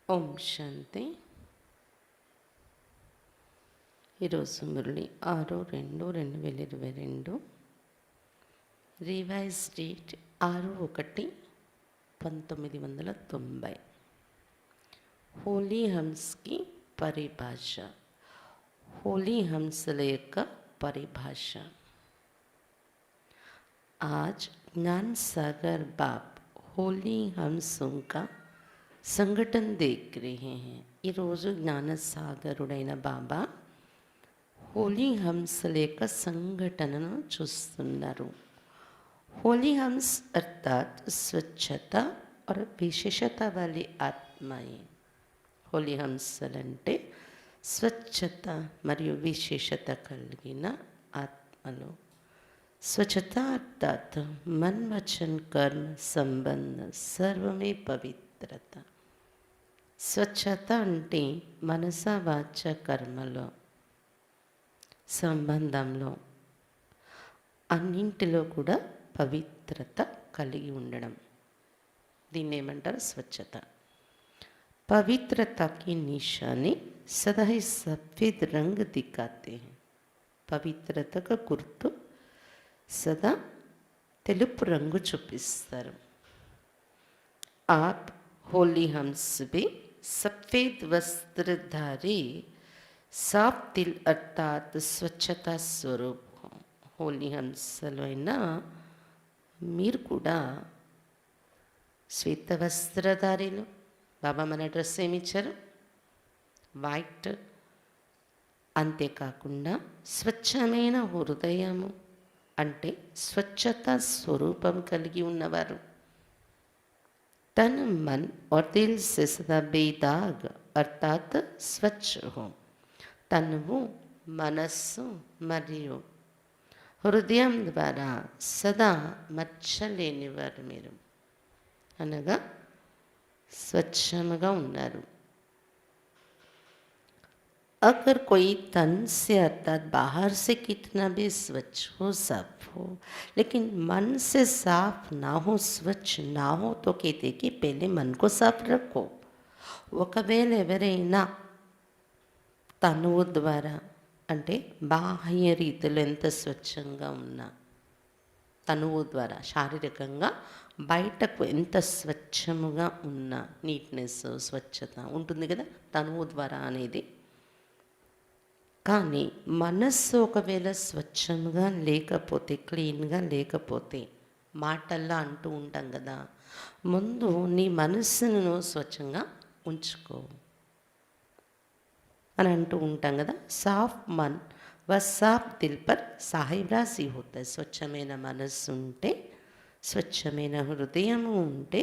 ఓం శాంతి. ఈరోజు Murali 6/2/2022, revise date 6/1/1990. Holi హంస్కి పరిభాష. హోలీ హంసల యొక్క పరిభాష. आज ज्ञान सागर बाप होली हंसों का సంఘటన देख रहे हैं. ఈరోజు జ్ఞానసాగరుడైన బాబా హోలీ హంసల యొక్క సంఘటనను చూస్తున్నారు. होली हंस अर्थात स्वच्छता और विशेषता वाली आत्माएं. होली हंसలంటే స్వచ్ఛత మరియు విశేషత కలిగిన ఆత్మలు. स्वच्छता अर्थात मन वचन कर्म संबंध सर्व में पवित्रता. స్వచ్ఛత అంటే మనస వాచ కర్మలో సంబంధంలో అన్నింటిలో కూడా పవిత్రత కలిగి ఉండడం. దీన్ని ఏమంటారు? స్వచ్ఛత. पवित्रता की निशानी सदा ही सफ़ेद रंग दिखाते हैं. पवित्रता का गुर्तु सदा తెలుపు రంగు చూపిస్తారు. आप होली हंस भी सफ़ेद वस्त्रधारी साफ दिल अर्थात स्वच्छता स्वरूप. होली हंसलो అయినా మీరు కూడా శ్వేత వస్త్రధారీలు. బాబా మన డ్రెస్ ఏమి ఇచ్చారు? వైట్. అంతేకాకుండా స్వచ్ఛమైన హృదయము అంటే స్వచ్ఛత స్వరూపం కలిగి ఉన్నవారు. तन मन और दिल से सदा बेदाग अर्थात स्वच्छ हो. तनुవు మనస్సు మరియు హృదయం ద్వారా సదా మచ్చలేనివారు మీరు, అనగా స్వచ్ఛముగా ఉన్నారు. अगर कोई तन से अर्थात बाहर से कितना भी स्वच्छ हो साफ हो, लेकिन मन से साफ ना हो स्वच्छ ना हो तो कहते कि पहले मन को साफ रखो. ఒకవేళ ఎవరైనా తనువు ద్వారా అంటే బాహ్య రీతిలో ఎంత స్వచ్ఛంగా ఉన్నా, తనువు ద్వారా శారీరకంగా బయటకు ఎంత స్వచ్ఛముగా ఉన్నా, నీట్నెస్ స్వచ్ఛత ఉంటుంది కదా తనువు ద్వారా అనేది. కానీ మనస్సు ఒకవేళ స్వచ్ఛంగా లేకపోతే, క్లీన్గా లేకపోతే, మాటల్లో అంటూ ఉంటాం కదా, ముందు నీ మనస్సును స్వచ్ఛంగా ఉంచుకో అని అంటూ ఉంటాం కదా. సాఫ్ మన్ వ సాఫ్ దిల్ పర్ సాహిబ్ రాసి అవుతాయి. స్వచ్ఛమైన మనస్సు ఉంటే, స్వచ్ఛమైన హృదయము ఉంటే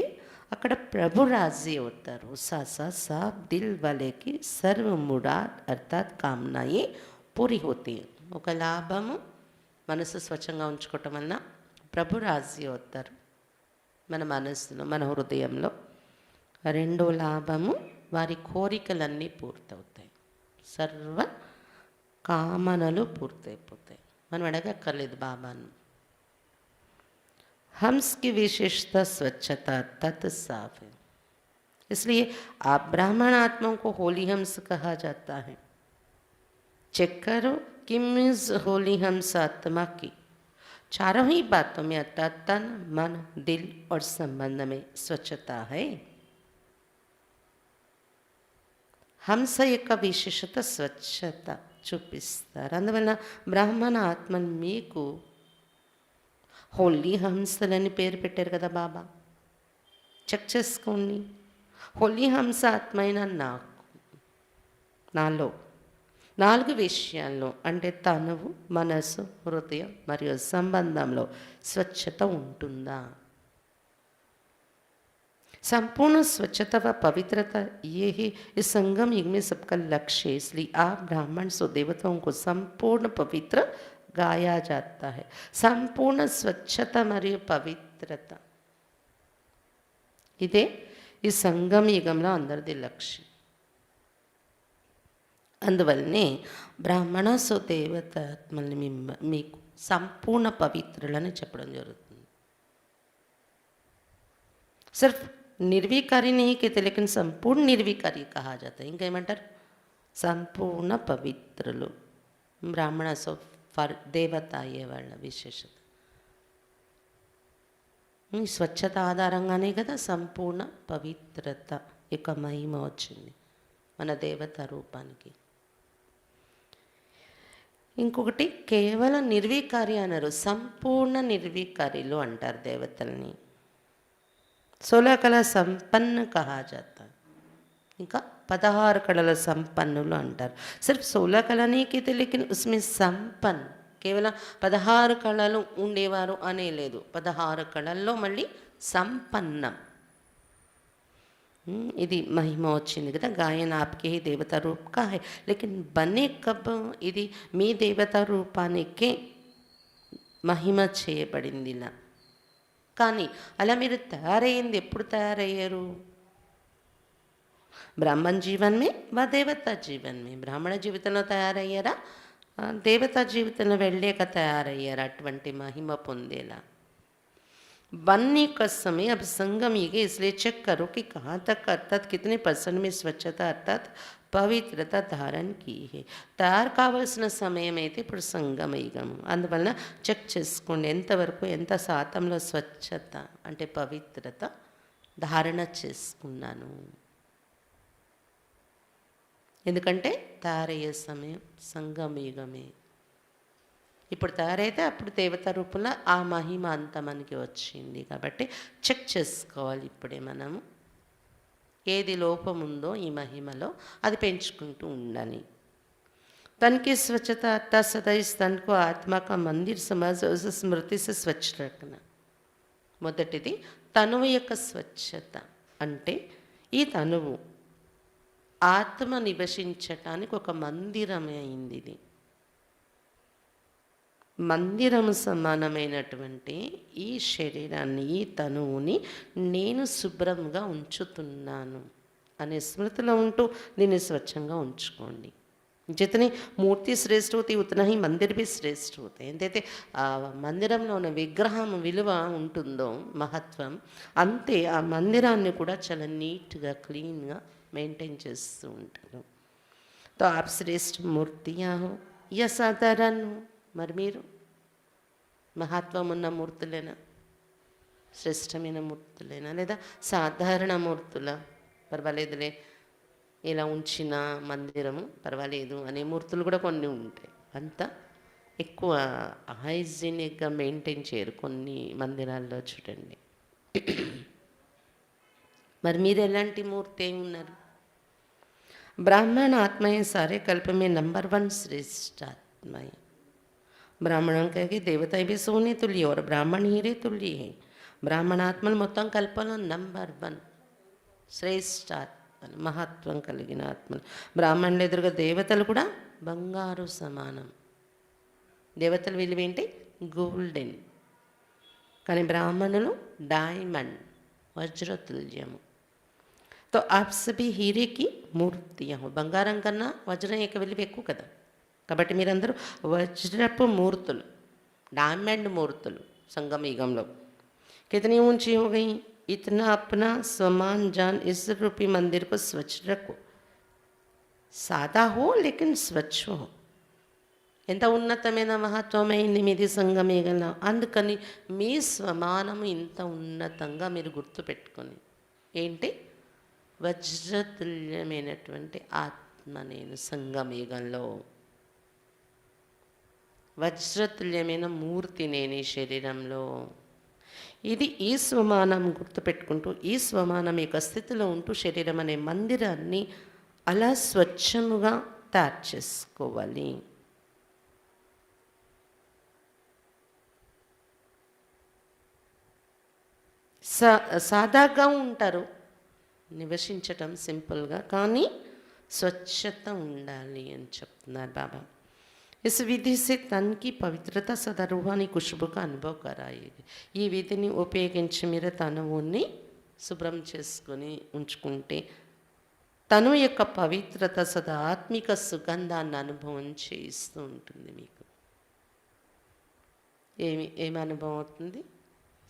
అక్కడ ప్రభు రాజీ అవుతారు. సాసా సాఫ్ దిల్ వాలేకి సర్వ మురాద్ అర్థాత్ కామనాయే పూరి హోతాయి. ఒక లాభము మనసు స్వచ్ఛంగా ఉంచుకోవటం వలన ప్రభు రాజీ అవుతారు మన మనస్సులో, మన హృదయంలో. రెండో లాభము వారి కోరికలన్నీ పూర్తవుతాయి, సర్వ కామనలు పూర్తయిపోతాయి. మనం అడగక్కర్లేదు బాబాను. हंस की विशेषता स्वच्छता तत् साफ है, इसलिए आप ब्राह्मण आत्माओं को होली हंस कहा जाता है. चेक करो कि मीन्स होली हंस आत्मा की चारों ही बातों में अर्थात तन मन दिल और संबंध में स्वच्छता है. హంస యొక్క విశేషత స్వచ్ఛత చూపిస్తారు. అందువల్ల బ్రాహ్మణ ఆత్మలు మీకు హోలీ హంసలని పేరు పెట్టారు కదా బాబా. చెక్ చేసుకోండి. హోలీ హంస ఆత్మ అయిన నాలో 4 విషయాల్లో అంటే తనువు, మనసు, హృదయం మరియు సంబంధంలో స్వచ్ఛత ఉంటుందా? संपूर्ण स्वच्छता व पवित्रता ये ही इस संगम युग में सबका लक्ष्य है. इसलिए आप ब्राह्मण सो देवताओं को संपूर्ण पवित्र गाया जाता है. संपूर्ण स्वच्छता మరియు పవిత్రత ఇదే ఈ సంగమ యుగంలో అందరిది లక్ష్యం. అందువల్లనే బ్రాహ్మణ సో దేవతాత్మల్ని మీకు సంపూర్ణ పవిత్రులని చెప్పడం జరుగుతుంది. సిర్ఫ్ निर्विकारी नहीं कहते, लेकिन संपूर्ण निर्विकारी कहा जाता है. ఇంకేమంటారు? సంపూర్ణ పవిత్రులు. బ్రాహ్మణస్ ఫర్ దేవత అయ్యేవాళ్ళ విశేషత. ఈ స్వచ్ఛత ఆధారంగానే కదా సంపూర్ణ పవిత్రత యొక్క మహిమ వచ్చింది మన దేవత రూపానికి. ఇంకొకటి కేవలం నిర్వికారి అన్నారు, సంపూర్ణ నిర్వికారిలు అంటారు దేవతల్ని. 16 కళ సంపన్న కహా జాతా. ఇంకా 16 కళల సంపన్నులు అంటారు. సిర్ఫ్ 16 కళనే कहते लेकिन उसमें సంపన్ కేవలం 16 కళలు ఉండేవారు అనే లేదు. 16 కళల్లో మళ్ళీ సంపన్నం. ఇది మహిమ వచ్చింది కదా. గాయన ఆప్కే దేవతా రూప్ కా హై, లేకిన్ బనే కబ్, ఇది మీ దేవతా రూపానికే మహిమ చేయబడింది ఇలా. కానీ అలా మీరు తయారయ్యింది ఎప్పుడు తయారయ్యారు? బ్రాహ్మణ జీవన్మే వా దేవతా జీవన్మే. బ్రాహ్మణ జీవితంలో తయారయ్యారా, దేవతా జీవితంలో వెళ్ళాక తయారయ్యారా అటువంటి మహిమ పొందేలా? बनने का समय अब संगम ये इसलिए चेक करो कि कहाँ तक अर्थात कितने % में स्वच्छता अर्थात పవిత్రత ధారణ की है. తయారు కావాల్సిన సమయం అయితే ఇప్పుడు సంగమయుగము. అందువలన చెక్ చేసుకోండి ఎంతవరకు ఎంత శాతంలో స్వచ్ఛత అంటే పవిత్రత ధారణ చేసుకున్నాను. ఎందుకంటే తయారయ్యే సమయం సంగమయుగమే. ఇప్పుడు తయారైతే అప్పుడు దేవతా రూపంలో ఆ మహిమ అంతా మనకి వచ్చింది కాబట్టి చెక్ చేసుకోవాలి ఇప్పుడే మనము. ఏది లోపం ఉందో ఈ మహిమలో అది పెంచుకుంటూ ఉండాలి. तन की स्वच्छता अर्थात सदा इस तन को आत्मा का मंदिर समझ उस स्मृति से स्वच्छ रखना. మొదటిది తనువు యొక్క స్వచ్ఛత. అంటే ఈ తనువు ఆత్మ నివసించటానికి ఒక మందిరమే అయింది. ఇది మందిరము సమానమైనటువంటి ఈ శరీరాన్ని, ఈ తనువుని నేను శుభ్రంగా ఉంచుతున్నాను అనే స్మృతిలో ఉంటూ దీన్ని స్వచ్ఛంగా ఉంచుకోండి. जितनी मूर्ति श्रेष्ठ होती उतना ही मंदिर भी श्रेष्ठ होते हैं. ఎంతైతే ఆ మందిరంలో ఉన్న విగ్రహం విలువ ఉంటుందో మహత్వం, అంతే ఆ మందిరాన్ని కూడా చాలా నీట్గా క్లీన్గా మెయింటైన్ చేస్తూ ఉంటారు. तो आप श्रेष्ठ मूर्तियाँ हो या साधारण हो. మరి మీరు మహత్వం ఉన్న మూర్తులేనా, శ్రేష్టమైన మూర్తులేనా, లేదా సాధారణ మూర్తుల? పర్వాలేదులే ఇలా ఉంచిన మందిరము పర్వాలేదు అనే మూర్తులు కూడా కొన్ని ఉంటాయి. అంత ఎక్కువ హైజీనిక్గా మెయింటైన్ చేయరు కొన్ని మందిరాల్లో చూడండి. మరి మీరు ఎలాంటి మూర్తి అయి ఉన్నారు? బ్రాహ్మణ ఆత్మయే సారే కల్పమే नंबर 1 श्रेष्ठ आत्माएं. బ్రాహ్మణం కహే దేవత भी सोने तुल्य और ब्राह्मण हीरे तुल्य है. బ్రాహ్మణాత్మలు మొత్తం కల్పనలో నంబర్ 1 శ్రేష్ఠ ఆత్మలు, మహత్వం కలిగిన ఆత్మలు. బ్రాహ్మణుల ఎదురుగా దేవతలు కూడా బంగారు సమానం. దేవతల విలువేంటి? గోల్డెన్. కానీ బ్రాహ్మణులు డైమండ్, వజ్రతుల్యము. तो आप सभी हीरे की मूर्तियाँ हो. బంగారం కన్నా వజ్రం యొక్క విలువ ఎక్కువ కదా. కాబట్టి మీరందరూ వజ్రపు మూర్తులు, డైమండ్ మూర్తులు సంగమయుగంలో. कितनी ऊंची हो गई? इतना अपना समान जान इस रूपी मंदिर को स्वच्छ रखो. सादा हो लेकिन स्वच्छ हो. ఎంత ఉన్నతమైన మహత్వమైంది మీది సంగమయుగంలో. అందుకని మీ స్వమానము ఇంత ఉన్నతంగా మీరు గుర్తుపెట్టుకొని ఏంటి? వజ్రతుల్యమైనటువంటి ఆత్మ నేను సంగమయుగంలో. వజ్రతుల్యమైన మూర్తి నేను ఈ శరీరంలో. ఇది ఈ స్వమానం గుర్తుపెట్టుకుంటూ ఈ స్వమానం యొక్క స్థితిలో ఉంటూ శరీరం అనే మందిరాన్ని అలా స్వచ్ఛముగా తయారు చేసుకోవాలి. సాదాగా ఉంటారు, నివసించటం సింపుల్గా, కానీ స్వచ్ఛత ఉండాలి అని చెప్తున్నారు బాబా. इस विधि से तन की पवित्रता सदा रूहानी खुशबू का अनुभव कराएगी. ఈ విధిని ఉపయోగించి మీరు తనువుని శుభ్రం చేసుకొని ఉంచుకుంటే తను యొక్క పవిత్రత సదా ఆత్మిక సుగంధాన్ని అనుభవం చేయిస్తూ ఉంటుంది. మీకు ఏమి అనుభవం అవుతుంది?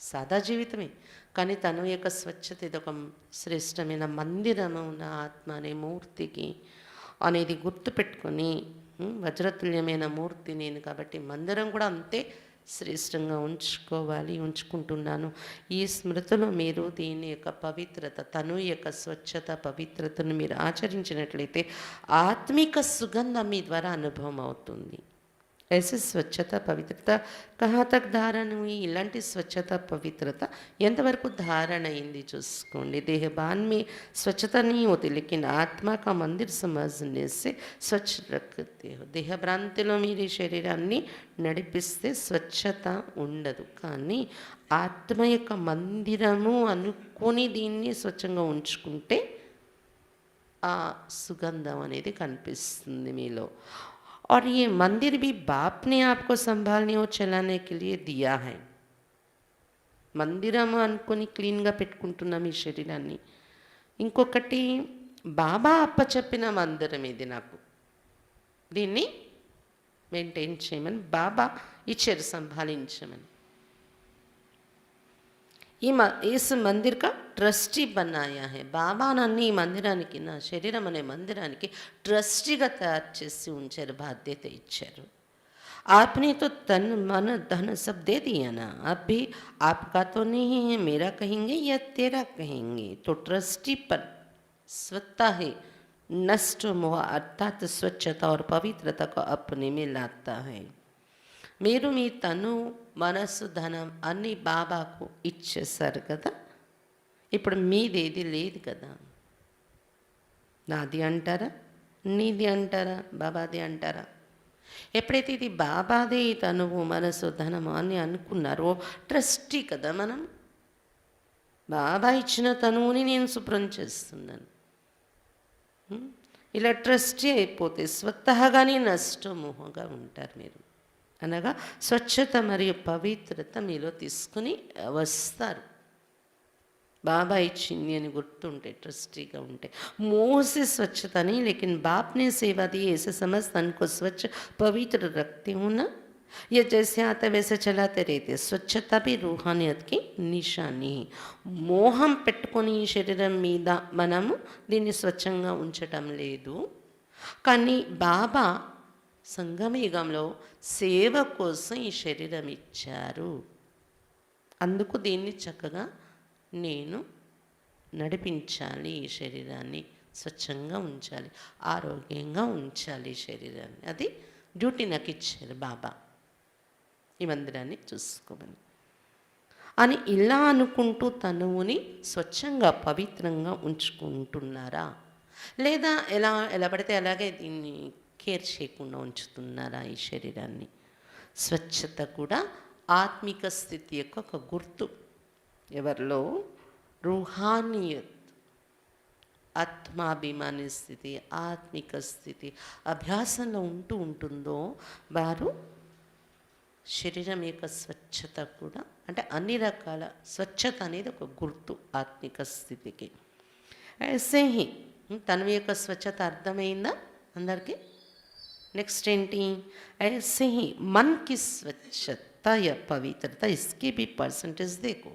సాదా జీవితమే. కానీ తను యొక్క స్వచ్ఛత ఇదొక శ్రేష్టమైన మందిరము నా ఆత్మ అనే మూర్తికి అనేది గుర్తుపెట్టుకొని వజ్రతుల్యమైన మూర్తి నేను కాబట్టి మందిరం కూడా అంతే శ్రేష్టంగా ఉంచుకోవాలి, ఉంచుకుంటున్నాను. ఈ స్మృతిలో మీరు దీని యొక్క పవిత్రత, తను యొక్క స్వచ్ఛత పవిత్రతను మీరు ఆచరించినట్లయితే ఆత్మిక సుగంధం మీ ద్వారా అనుభవం అవుతుంది. ऐसे స్వచ్ఛత పవిత్రత కహా తక్ ధారణ हुई ఇలాంటి స్వచ్ఛత పవిత్రత ఎంతవరకు ధారణ అయింది చూసుకోండి. देहबान में स्वच्छता नहीं होती लेकिन आत्मा का मंदिर समझने से स्वच्छ रखते हो. దేహభ్రాంతిలో మీరు శరీరాన్ని నడిపిస్తే స్వచ్ఛత ఉండదు. కానీ ఆత్మ యొక్క మందిరము అనుకొని దీన్ని స్వచ్ఛంగా ఉంచుకుంటే ఆ సుగంధం అనేది కనిపిస్తుంది మీలో. और ये मंदिर भी बाप ने आपको संभालने और चलाने के लिए दिया है. మందిరము అనుకొని క్లీన్గా పెట్టుకుంటున్నాం ఈ శరీరాన్ని. ఇంకొకటి బాబా అప్పచెప్పిన మందిరం ఇది నాకు, దీన్ని మెయింటైన్ చేయమని బాబా ఇచ్చారు, సంభాలించమని. इस मंदिर का ट्रस्टी बनाया है. బాబా నన్ను ఈ మందిరానికి, నా శరీరం అనే మందిరానికి ట్రస్టీగా తయారు చేసి ఉంచారు, బాధ్యత ఇచ్చారు. आपने तो तन मन धन सब दे दिया ना, अब भी आपका तो नहीं है, मेरा कहेंगे या तेरा कहेंगे. तो ट्रस्टी पर स्वतः है नष्ट मोह अर्थात स्वच्छता और पवित्रता को अपने में लाता है. మీరు మీ తను మనస్సు ధనం అన్నీ బాబాకు ఇచ్చేసారు కదా, ఇప్పుడు మీదేది లేదు కదా. నాది అంటారా, నీది అంటారా, బాబాది అంటారా? ఎప్పుడైతే ఇది బాబాదే తనువు మనసు ధనము అని అనుకున్నారో ట్రస్టీ కదా మనం. బాబా ఇచ్చిన తనువుని నేను శుభ్రం చేస్తున్నాను. ఇలా ట్రస్టీ అయిపోతే స్వతహాగానే నష్టమోహంగా ఉంటారు మీరు. అనగా స్వచ్ఛత మరియు పవిత్రత మీలో తీసుకుని వస్తారు. बाबा इच्छिंदी అని గుర్తుంటే ట్రస్టీగా ఉంటే. मोह से स्वच्छता नहीं लेकिन बाप ने सेवा दी ऐसे समझ तन को स्वच्छ पवित्र रखते हो ना. ये जैसे आता वैसे चलाते रहते. स्वच्छता भी रूहानियत की నిశాని. మోహం పెట్టుకొని శరీరం మీద మనము దీన్ని స్వచ్ఛంగా ఉంచటం లేదు. కానీ బాబా సంగమయుగంలో సేవ కోసం ఈ శరీరం ఇచ్చారు. అందుకు దీన్ని చక్కగా నేను నడిపించాలి, ఈ శరీరాన్ని స్వచ్ఛంగా ఉంచాలి, ఆరోగ్యంగా ఉంచాలి ఈ శరీరాన్ని. అది డ్యూటీ నాకు ఇచ్చారు బాబా, ఈ మందిరాన్ని చూసుకోమని అని. ఇలా అనుకుంటూ తనువుని స్వచ్ఛంగా పవిత్రంగా ఉంచుకుంటున్నారా, లేదా ఎలా పడితే అలాగే దీన్ని కేర్ చేయకుండా ఉంచుతున్నారా ఈ శరీరాన్ని? స్వచ్ఛత కూడా ఆత్మిక స్థితి యొక్క ఒక గుర్తు. ఎవరిలో రూహానియత్, ఆత్మాభిమాని స్థితి, ఆత్మిక స్థితి అభ్యాసంలో ఉంటుందో వారు శరీరం యొక్క స్వచ్ఛత కూడా, అంటే అన్ని రకాల స్వచ్ఛత అనేది ఒక గుర్తు ఆత్మిక స్థితికి. ఐసే హీ తన యొక్క స్వచ్ఛత అర్థమైందా అందరికీ? నెక్స్ట్ ఏంటి? ऐसे ही मन की स्वच्छता या पवित्रता, इसकी भी परसेंटेज देखो.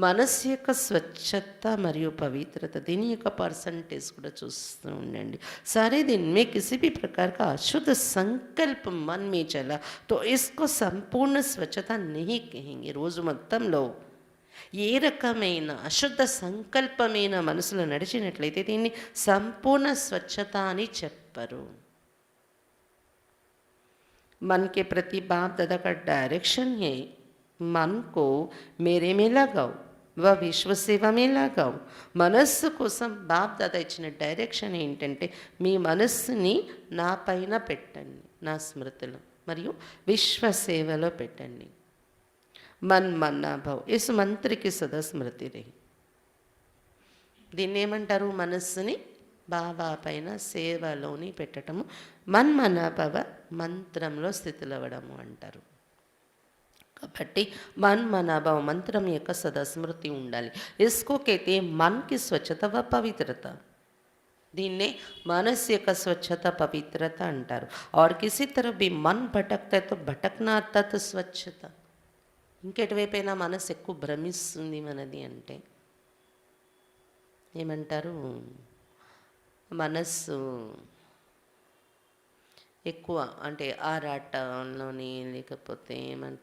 మనస్సు యొక్క స్వచ్ఛత మరియు పవిత్రత దీని యొక్క పర్సంటేజ్ కూడా చూస్తూ ఉండండి. సరే दिन में किसी भी प्रकार का अशुद्ध संकल्प मन में चला तो इसको संपूर्ण स्वच्छता नहीं कहेंगे. రోజు మొత్తంలో ఏ రకమైన అశుద్ధ సంకల్పమైన మనసులో నడిచినట్లయితే దీన్ని సంపూర్ణ స్వచ్ఛత అని చెప్పరు. मन के प्रति बाप दादा का डायरेक्शन है, मन को मेरे में लगाओ व విశ్వ సేవ में लगाओ. మనస్సు కోసం బాప్ దాదా ఇచ్చిన డైరెక్షన్ ఏంటంటే మీ మనస్సుని నా పైన పెట్టండి, నా స్మృతిలో మరియు విశ్వ సేవలో పెట్టండి. మన్ మన్నా భవ్ ఇస్ మంత్రికి సదా స్మృతి రహి. దీన్ని ఏమంటారు? మనస్సుని బాబా పైన సేవలోని పెట్టడము, మన్మనాభవ మంత్రంలో స్థితిలవ్వడము అంటారు. కాబట్టి మన్మనాభవ మంత్రం యొక్క సదస్మృతి ఉండాలి. ఇస్కో కైతే మన్కి స్వచ్ఛత వ పవిత్రత, దీన్నే మనస్సు యొక్క స్వచ్ఛత పవిత్రత అంటారు. और किसी तरह भी मन भटकता है तो भटकना अर्थात स्वच्छता. ఇంకెటువైపైనా మనసు ఎక్కువ భ్రమిస్తుంది మనది అంటే ఏమంటారు, మనస్సు ఎక్కువ అంటే ఆరాటంలోని లేకపోతే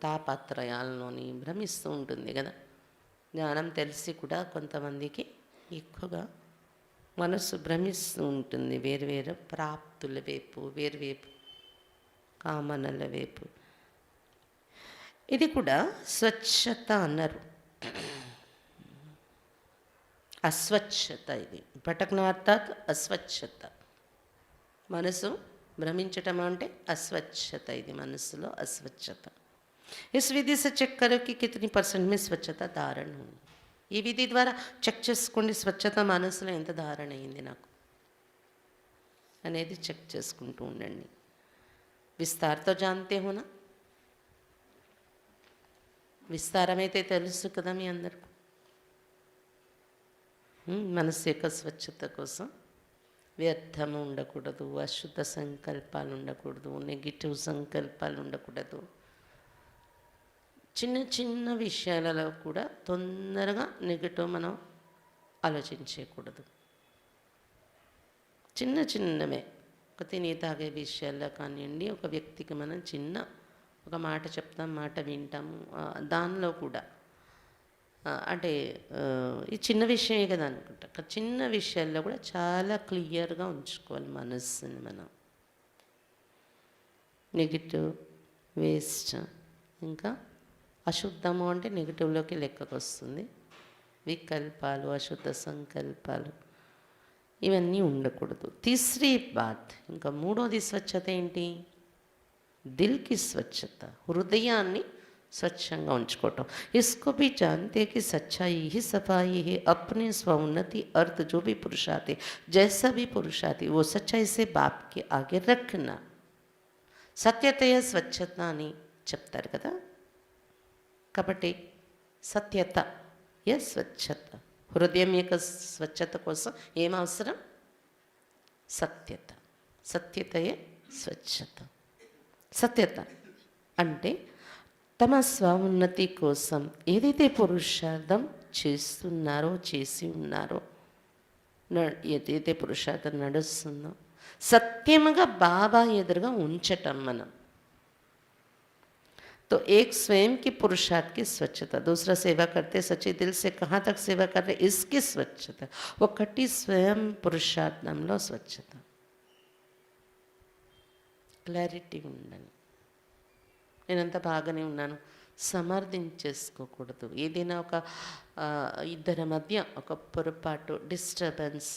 తాపత్రయాల్లోని భ్రమిస్తూ ఉంటుంది కదా. జ్ఞానం తెలిసి కూడా కొంతమందికి ఎక్కువగా మనస్సు భ్రమిస్తూ ఉంటుంది వేరు ప్రాప్తుల వైపు, వేరు కామనల వైపు. ఇది కూడా స్వచ్ఛత అన్నారు, అస్వచ్ఛత. ఇది భటకనార్థాత్ అస్వచ్ఛత. మనసు భ్రమించటం అంటే అస్వచ్ఛత, ఇది మనసులో అస్వచ్ఛత. इस विधि से चेक करो कि कितनी परसेंट में स्वच्छता धारण हुई. ఈ విధి ద్వారా చెక్ చేసుకోండి స్వచ్ఛత మనసులో ఎంత ధారణ అయింది నాకు అనేది చెక్ చేసుకుంటూ ఉండండి. విస్తారతో జాంతే హోనా, విస్తారమైతే తెలుసు కదా మీ అందరికీ. మనసు యొక్క స్వచ్ఛత కోసం వ్యర్థము ఉండకూడదు, అశుద్ధ సంకల్పాలు ఉండకూడదు, నెగిటివ్ సంకల్పాలు ఉండకూడదు. చిన్న చిన్న విషయాలలో కూడా తొందరగా నెగిటివ్ మనం ఆలోచించకూడదు. చిన్నవే ఒక తిని తాగే విషయాల్లో కానివ్వండి, ఒక వ్యక్తికి మనం ఒక మాట చెప్తాం, మాట వింటాము, దానిలో కూడా అంటే ఈ చిన్న విషయమే కదా అనుకుంటా. చిన్న విషయాల్లో కూడా చాలా క్లియర్గా ఉంచుకోవాలి మనస్సుని మనం. నెగిటివ్, వేస్ట్, ఇంకా అశుద్ధము అంటే నెగిటివ్లోకి లెక్కకు వస్తుంది. వికల్పాలు, అశుద్ధ సంకల్పాలు ఇవన్నీ ఉండకూడదు. తీసరీ బాత్, ఇంకా మూడోది స్వచ్ఛత ఏంటి? దిల్కి స్వచ్ఛత, హృదయాన్ని స్వచ్ఛంగా ఉంచుకోవటం. इसको भी जानते कि सच्चाई ही सफाई है, अपने स्वोन्नति अर्थ जो भी पुरुषार्थ है, जैसा भी पुरुषार्थ है वो सच्चाई से बाप के आगे रखना. సత్యతయ స్వచ్ఛత అని చెప్తారు కదా. కాబట్టి సత్యత స్వచ్ఛత, హృదయం యొక్క స్వచ్ఛత కోసం ఏం అవసరం? సత్యత. సత్యతయే స్వచ్ఛత. సత్యత అంటే తమ స్వోన్నతి కోసం ఏదైతే పురుషార్థం చేస్తున్నారో, చేసి ఉన్నారో, ఏదైతే పురుషార్థం నడుస్తుందో సత్యముగా బాబా ఎదురుగా ఉంచటం మనం. तो एक स्वयं की पुरुषार्थ की स्वच्छता, दूसरा सेवा करते सच्चे दिल से कहाँ तक सेवा कर रहे इसकी स्वच्छता. ఒకటి స్వయం పురుషార్థంలో స్వచ్ఛత, క్లారిటీ ఉండాలి. నేనంతా బాగానే ఉన్నాను సమర్థించేసుకోకూడదు. ఏదైనా ఒక ఇద్దరి మధ్య ఒక పొరపాటు, డిస్టర్బెన్స్,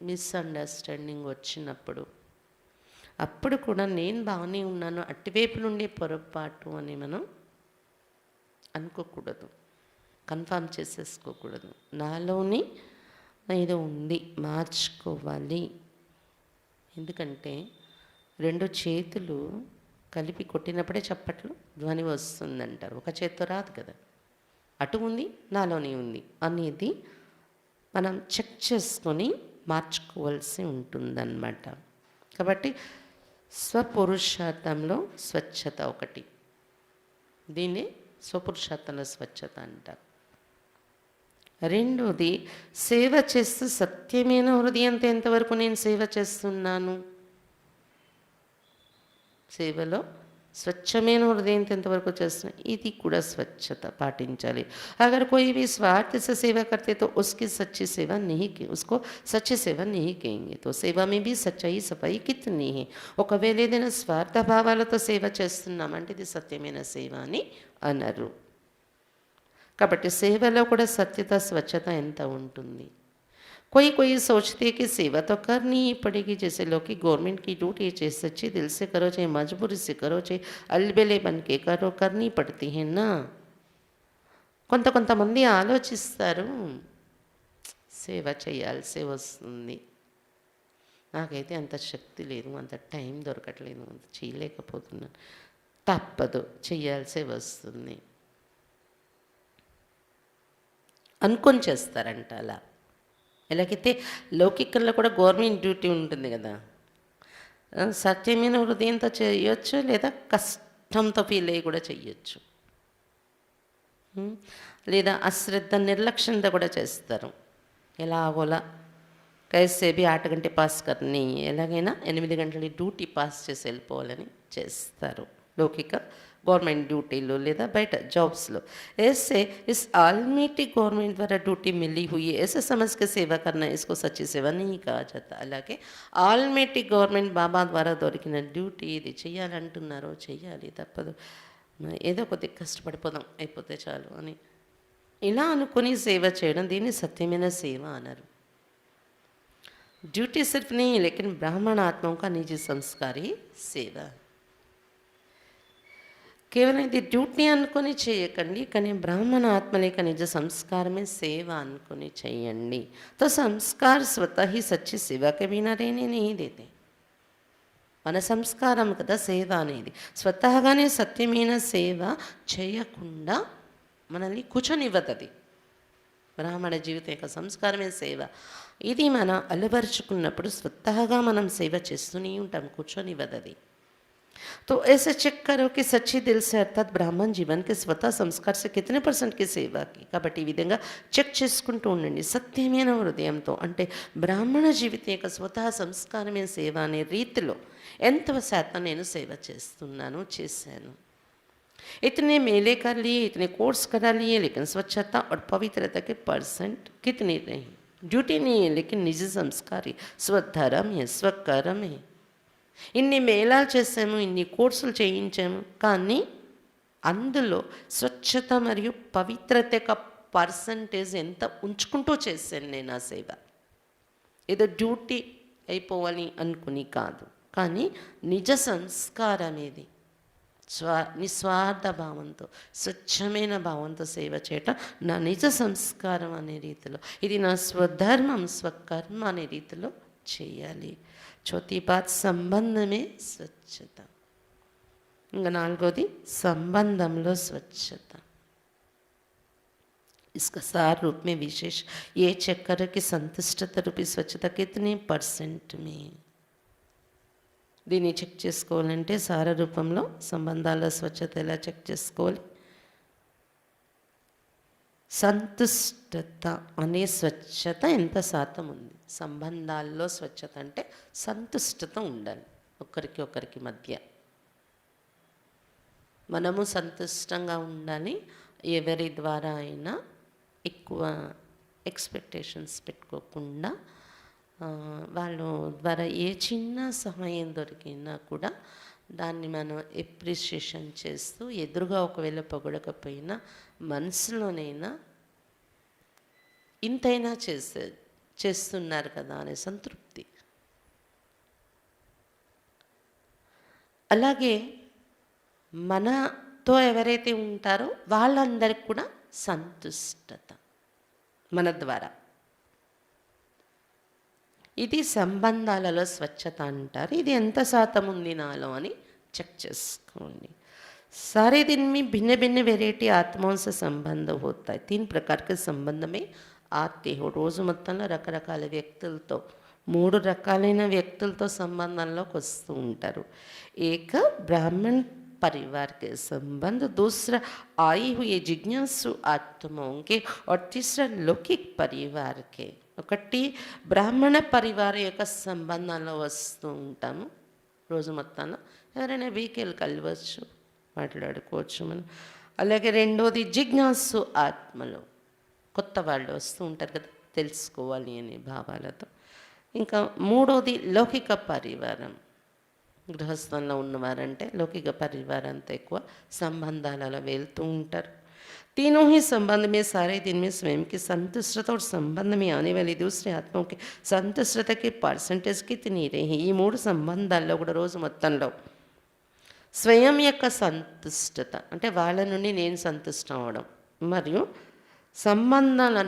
మిస్అండర్స్టాండింగ్ వచ్చినప్పుడు అప్పుడు కూడా నేను బాగానే ఉన్నాను, అటువైపు నుండి పొరపాటు అని మనం అనుకోకూడదు, కన్ఫర్మ్ చేసేసుకోకూడదు. నాలోని ఏదో ఉంది, మార్చుకోవాలి. ఎందుకంటే రెండు చేతులు కలిపి కొట్టినప్పుడే చప్పట్లు ధ్వని వస్తుందంటారు. ఒక చేత్తో రాదు కదా. అటు ఉంది, నాలోనే ఉంది అనేది మనం చెక్ చేసుకొని మార్చుకోవాల్సి ఉంటుందన్నమాట. కాబట్టి స్వపురుషార్థంలో స్వచ్ఛత ఒకటి, దీన్ని స్వపురుషార్థంలో స్వచ్ఛత అంటారు. రెండోది సేవ చేస్తూ సత్యమైన హృదయంతో ఎంతవరకు నేను సేవ చేస్తున్నాను, సేవలో స్వచ్ఛమైన హృదయంతో ఎంతవరకు చేస్తున్నా, ఇది కూడా స్వచ్ఛత పాటించాలి. అగర్ कोई भी स्वार्थ से सेवा करते तो उसकी सच्ची सेवा नहीं की, उसको सच्ची सेवा नहीं कहेंगे. तो सेवा में भी सच्चाई सफाई कितनी है. ఒకవేళ ఏదైనా స్వార్థ భావాలతో సేవ చేస్తున్నామంటే ఇది సత్యమైన సేవ అని అనరు. కాబట్టి సేవలో కూడా సత్యత, స్వచ్ఛత ఎంత ఉంటుంది. कोई सोचते कि सेवा तो करनी ही पड़ेगी, जैसे लोग की गवर्नमेंट की ड्यूटी, चाहे सच्चे दिल से करो, चाहे मजबूरी से करो, चाहे अलबेले बन के करो, करनी पड़ती है ना. కొంతమంది ఆలోచిస్తారు సేవ చేయాల్సి వస్తుంది, నాకైతే అంత శక్తి లేదు, అంత టైం దొరకట్లేదు, అంత చేయలేకపోతున్నాను, తప్పదు చేయాల్సి వస్తుంది అనుకొని చేస్తారంట. అలా ఎలాగైతే లౌకికంలో కూడా గవర్నమెంట్ డ్యూటీ ఉంటుంది కదా, సత్యమైన హృదయంతో చేయొచ్చు, లేదా కష్టంతో ఫీల్ అయ్యి కూడా చెయ్యొచ్చు. ఉమ్, లేదా అశ్రద్ధ నిర్లక్ష్యంతో కూడా చేస్తారు. ఎలాగోలా కైసే బి 8 గంటే పాస్ కర్ని, ఎలాగైనా 8 గంటల డ్యూటీ పాస్ చేసి వెళ్ళిపోవాలని చేస్తారు. లౌకిక గవర్నమెంట్ డ్యూటీలు లేదా బయట జాబ్స్లో. ऐसे इस आलमीटी गवर्नमेंट द्वारा ड्यूटी मिली हुई है, ऐसे समझ के सेवा करना इसको सच्ची सेवा नहीं कहा जाता. అలాగే ఆల్మేటి గవర్నమెంట్ బాబా ద్వారా దొరికిన డ్యూటీ, ఇది చెయ్యాలంటున్నారు, చెయ్యాలి, తప్పదు, ఏదో కొద్దిగా కష్టపడిపోదాం అయిపోతే చాలు అని ఇలా అనుకుని సేవ చేయడం దీన్ని సత్యమైన సేవ అన్నారు. ड्यूटी सिर्फ नहीं लेकिन ब्राह्मण आत्माओं का निजी संस्कार ही सेवा. కేవలం ఇది డ్యూటీ అనుకొని చేయకండి, కానీ బ్రాహ్మణ ఆత్మ లేక నిజ సంస్కారమే సేవ అనుకొని చేయండి. తో సంస్కార స్వతः ही सच्ची सेवा के बिना रहने नहीं देते. మన సంస్కారం కదా సేవ అనేది. స్వతహాగానే సత్యమైన సేవ చేయకుండా మనల్ని కూర్చొనివ్వదు. బ్రాహ్మణ జీవితం యొక్క సంస్కారమే సేవ. ఇది మనం అలవరుచుకున్నప్పుడు స్వతహాగా మనం సేవ చేస్తూనే ఉంటాం, కూర్చొనివ్వదు. तो ऐसे चेक करो कि सच्ची दिल से अर्थात ब्राह्मण जीवन के स्वतः संस्कार से कितने % की సేవ की. కాబట్టి ఈ విధంగా చెక్ చేసుకుంటూ ఉండండి సత్యమైన హృదయంతో. అంటే బ్రాహ్మణ జీవితం యొక్క స్వతः సంస్కారమైన సేవ అనే రీతిలో ఎంత శాతం నేను సేవ చేశాను. इतने मेले कर लिए, इतने कोर्स करा लिए, लेकिन स्वच्छता और पवित्रता के % कितने नहीं. ड्यूटी नहीं है लेकिन निजी संस्कार है, स्वधर्म है, स्वकर्म है. ఇన్ని మేళాలు చేసాము, ఇన్ని కోర్సులు చేయించాము, కానీ అందులో స్వచ్ఛత మరియు పవిత్రత యొక్క పర్సంటేజ్ ఎంత ఉంచుకుంటూ చేశాను నేను ఆ సేవ. ఏదో డ్యూటీ అయిపోవాలి అనుకుని కాదు, కానీ నిజ సంస్కారం ఏది, నిస్వార్థ భావంతో స్వచ్ఛమైన భావంతో సేవ చేయటం నా నిజ సంస్కారం అనే రీతిలో, ఇది నా స్వధర్మం స్వకర్మ అనే రీతిలో చేయాలి. చौथी बात సంబంధమే స్వచ్ఛత. ఇంకా నాలుగోది సంబంధంలో స్వచ్ఛత. इसका सार रूप में विशेष ये चेक करो कि संतुष्टता रूपी स्वच्छता कितने % में. దీన్ని చెక్ చేసుకోవాలంటే సార రూపంలో సంబంధాల స్వచ్ఛత ఎలా చెక్ చేసుకోవాలి. సంతుష్టత అనే స్వచ్ఛత ఎంత శాతం ఉంది. సంబంధాల్లో స్వచ్ఛత అంటే సంతుష్టత ఉండాలి ఒకరికి మధ్య. మనము సంతుష్టంగా ఉండాలి. ఎవరి ద్వారా అయినా ఎక్కువ ఎక్స్పెక్టేషన్స్ పెట్టుకోకుండా, వాళ్ళ ద్వారా ఏ చిన్న సహాయం దొరికినా కూడా దాన్ని మనం ఎప్రిషియేషన్ చేస్తూ, ఎదురుగా ఒకవేళ పొగడకపోయినా మనసులోనైనా ఇంతైనా చేస్తున్నారు కదా అనే సంతృప్తి. అలాగే మనతో ఎవరైతే ఉంటారో వాళ్ళందరికీ కూడా సంతుష్టత మన ద్వారా. ఇది సంబంధాలలో స్వచ్ఛత అంటారు. ఇది ఎంత శాతం ఉంది నాలో అని చెక్ చేసుకోండి. सारे दिन में भिन्न भिन्न वेराइटी आत्माओं से संबंध होता है. 3 प्रकार के संबंध में आते हो. రోజు మొత్తంలో రకరకాల వ్యక్తులతో, 3 రకాలైన వ్యక్తులతో సంబంధంలోకి వస్తూ ఉంటారు. एक ब्राह्मण परिवार के संबंध, दूसरा आई हुई जिज्ञासु आत्माओं के और तीसरा लौकिक परिवार के. ఒకటి బ్రాహ్మణ పరివారం యొక్క సంబంధంలో వస్తూ ఉంటాము రోజు మొత్తంలో. ఎవరైనా వీకెళ్ళి కలవచ్చు, మాట్లాడుకోవచ్చు మనం. అలాగే రెండోది జిజ్ఞాసు ఆత్మలో, కొత్త వాళ్ళు వస్తూ ఉంటారు కదా తెలుసుకోవాలి అనే భావాలతో. ఇంకా మూడోది లౌకిక పరివారం, గృహస్థంలో ఉన్నవారంటే లౌకిక పరివారంతో ఎక్కువ సంబంధాలలో వెళ్తూ ఉంటారు. तीनों ही संबंध में सारे दिन में स्वयं की संतुष्टता और संबंध में आने वाली दूसरी आत्माओं की संतुष्टता की % कितनी रही. ఈ 3 సంబంధాల్లో కూడా రోజు మొత్తంలో స్వయం యొక్క సంతుష్టత అంటే వాళ్ళ నుండి నేను సంతుష్టం అవ్వడం, మరియు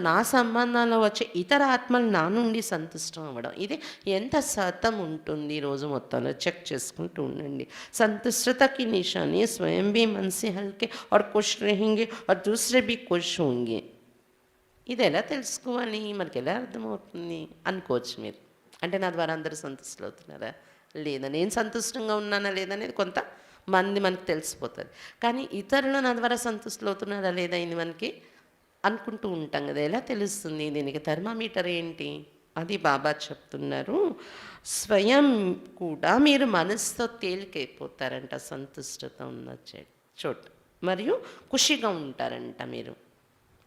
నా సంబంధాల్లో వచ్చే ఇతర ఆత్మలు నా నుండి సంతుష్టం అవ్వడం, ఇది ఎంత శాతం ఉంటుంది రోజు మొత్తంలో చెక్ చేసుకుంటూ ఉండండి. संतुष्टता की निशानी स्वयं भी मन से हल्के और खुश रहेंगे और दूसरे भी खुश होंगे. ఇది ఎలా తెలుసుకోవాలి, మనకి ఎలా అర్థమవుతుంది అనుకోవచ్చు మీరు. అంటే నా ద్వారా అందరూ సంతుష్టులు అవుతున్నారా లేదా, నేను సంతుష్టంగా ఉన్నానా లేదనేది కొంత మనకు తెలిసిపోతుంది. కానీ ఇతరులు నా ద్వారా సంతుష్టులు అవుతున్నారా లేదా ఇది మనకి అనుకుంటూ ఉంటాం కదా. ఎలా తెలుస్తుంది? దీనికి థర్మామీటర్ ఏంటి? అది బాబా చెప్తున్నారు. స్వయం కూడా మీరు మనసుతో తేలికైపోతారంట సంతుష్టత ఉన్న చోటు, మరియు ఖుషిగా ఉంటారంట. మీరు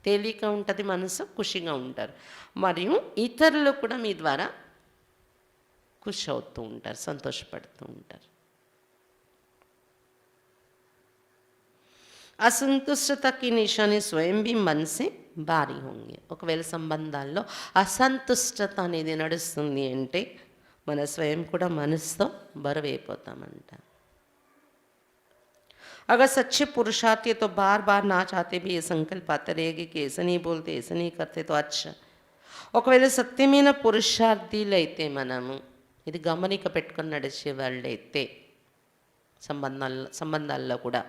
తేలిక ఉంటుంది మనసు, ఖుషిగా ఉంటారు. మరియు ఇతరులు కూడా మీ ద్వారా ఖుషి అవుతూ ఉంటారు, సంతోషపడుతూ ఉంటారు. असंतुष्टता की निशानी स्वयं भी मन से భారీ హోంగి. ఒకవేళ సంబంధాల్లో అసంతుష్టత అనేది నడుస్తుంది అంటే మన స్వయం కూడా మనసుతో బరువైపోతామంట. अगर सच्चे पुरुषार्थ तो बार बार ना चाहते भी ये संकल्प आते रहेगी कि ऐसा नहीं बोलते, ऐसा नहीं करते तो अच्छा. ఒకవేళ సత్యమైన పురుషార్థులైతే మనము ఇది గమనిక పెట్టుకొని నడిచే వాళ్ళైతే సంబంధాల్లో కూడా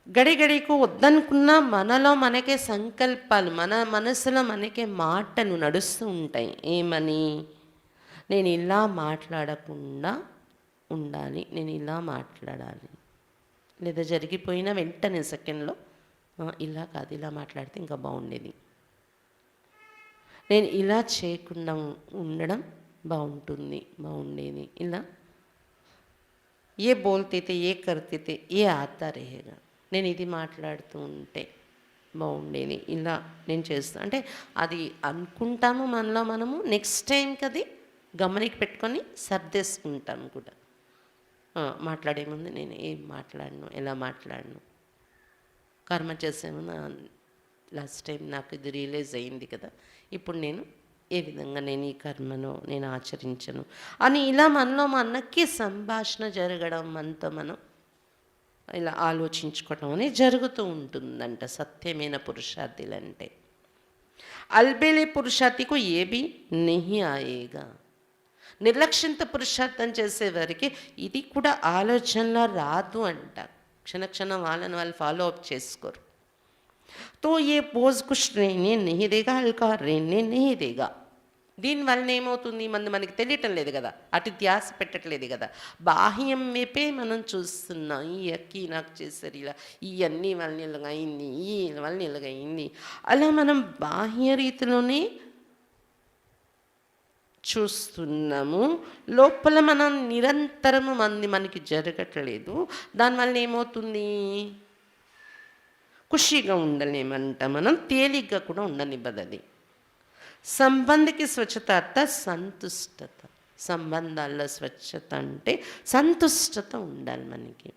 గడిగడికు వద్దనుకున్నా మనలో మనకే సంకల్పాలు, మన మనసులో మనకే మాటలు నడుస్తూ ఉంటాయి. ఏమని? నేను ఇలా మాట్లాడకుండా ఉండాలి, నేను ఇలా మాట్లాడాలి. లేదా జరిగిపోయిన వెంటనే సెకండ్లో ఇలా కాదు, ఇలా మాట్లాడితే ఇంకా బాగుండేది, నేను ఇలా చేయకుండా ఉండడం బాగుండేది, ఇలా ఏ బోల్తే తే, ఏ కర్తే తే, ఏ ఆతా रहेगा, నేను ఇది మాట్లాడుతూ ఉంటే బాగుండేది, ఇలా నేను చేస్తాను అంటే అది అనుకుంటాము మనలో మనము. నెక్స్ట్ టైంకి అది గమనిక పెట్టుకొని సర్దేసుకుంటాము కూడా. మాట్లాడే ముందు నేను ఏం మాట్లాడను, ఎలా మాట్లాడను, కర్మ చేసే ముందు లాస్ట్ టైం నాకు ఇది రియలైజ్ అయింది కదా, ఇప్పుడు నేను ఏ విధంగా నేను ఈ కర్మను నేను ఆచరించను అని ఇలా మనలో మనకి సంభాషణ జరగడం, మనతో మనం ఇలా ఆలోచించుకోవడం అనేది జరుగుతూ ఉంటుందంట సత్యమైన పురుషార్థులంటే. అల్బేలే పురుషార్థికు ఏబీ నహి ఆయేగా. నిర్లక్ష్యంతో పురుషార్థం చేసేవారికి ఇది కూడా ఆలోచనలో రాదు అంట. క్షణక్షణం వాళ్ళని వాళ్ళు ఫాలో అప్ చేసుకోరు. తో ఏ పోజ్ కుష్ రేనే నహి దేగా, హల్కా రేనే నహి దేగా. దీనివల్ల ఏమవుతుంది? మనకి తెలియటం లేదు కదా, అటు ధ్యాస పెట్టట్లేదు కదా, బాహ్యం వైపే మనం చూస్తున్నాం. ఈ అక్కి నాకు చేశారు ఇలా, ఇవన్నీ వాళ్ళని ఇలాగ అయింది, ఈ వాళ్ళని ఇలాగ అయింది, అలా మనం బాహ్య రీతిలోనే చూస్తున్నాము. లోపల మనం నిరంతరము మనకి జరగట్లేదు. దానివల్ల ఏమవుతుంది? ఖుషిగా ఉండలేమంట, మనం తేలిగ్గా కూడా ఉండనివ్వదు. సంబంధికి స్వచ్ఛత అర్థ సంతుష్టత. సంబంధాల్లో స్వచ్ఛత అంటే సంతుష్టత ఉండాలి మనకి.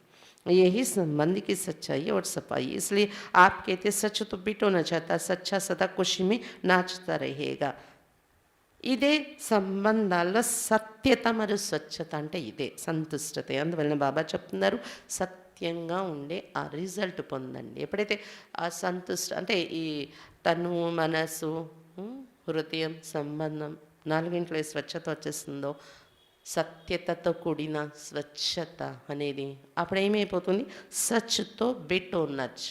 यही संबंध की सच्चाई और सफाई. इसलिए आप कहते सच तो बिटोना चाहता, सच्चा सदा खुशी में नाचता रहेगा. ఇదే సంబంధాల్లో సత్యత మరియు స్వచ్ఛత అంటే ఇదే సంతుష్టత. అందువలన బాబా చెప్తున్నారు సత్యంగా ఉండే ఆ రిజల్ట్ పొందండి. ఎప్పుడైతే ఆ అంటే ఈ తను, మనసు, హృదయం, సంబంధం నాలుగింట్లో స్వచ్ఛత వచ్చేస్తుందో, సత్యతతో కూడిన స్వచ్ఛత అనేది, అప్పుడు ఏమైపోతుంది? సచ్తో బిటో నచ్.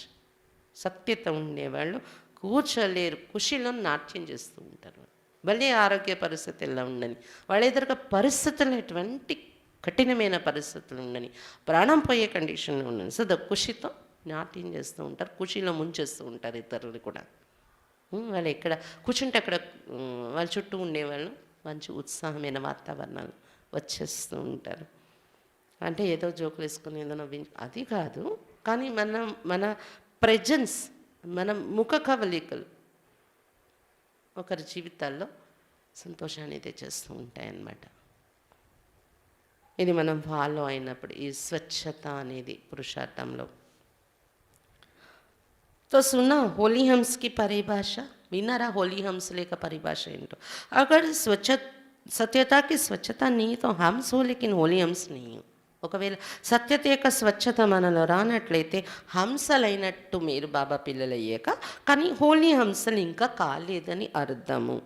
సత్యత ఉండేవాళ్ళు కూర్చోలేరు, ఖుషిలో నాట్యం చేస్తూ ఉంటారు. భలే ఆరోగ్య పరిస్థితుల్లో ఉండని, వాళ్ళ ఎదురుగా పరిస్థితులు ఎటువంటి కఠినమైన పరిస్థితులు ఉండని, ప్రాణం పోయే కండిషన్లో ఉండని, సో ఖుషితో నాట్యం చేస్తూ ఉంటారు, ఖుషిలో ముంచేస్తూ ఉంటారు ఇతరులు కూడా. వాళ్ళు ఎక్కడ కూర్చుంటే అక్కడ వాళ్ళ చుట్టూ ఉండేవాళ్ళు మంచి ఉత్సాహమైన వాతావరణాలు వచ్చేస్తూ ఉంటారు. అంటే ఏదో జోకులు వేసుకొని ఏదో అది కాదు, కానీ మన ప్రెజెన్స్, మన ముఖ కవలికలు ఒకరి జీవితాల్లో సంతోషాన్ని తెచ్చేస్తూ ఉంటాయన్నమాట. ఇది మనం ఫాలో అయినప్పుడు ఈ స్వచ్ఛత అనేది పురుషార్థంలో. तो सुना होली हंस की परिभाषा, विनारा होली हंस लेकर परिभाषा इंटो. अगर सत्यता की स्वच्छता नहीं तो हंस हो, लेकिन होली हंस नहीं हो. ఒకవేళ సత్యత యొక్క స్వచ్ఛత మనలో రానట్లయితే హంసలైనట్టు మీరు బాబా పిల్లలు అయ్యాక, కానీ హోలీ హంసలు ఇంకా కాలేదని అర్థము.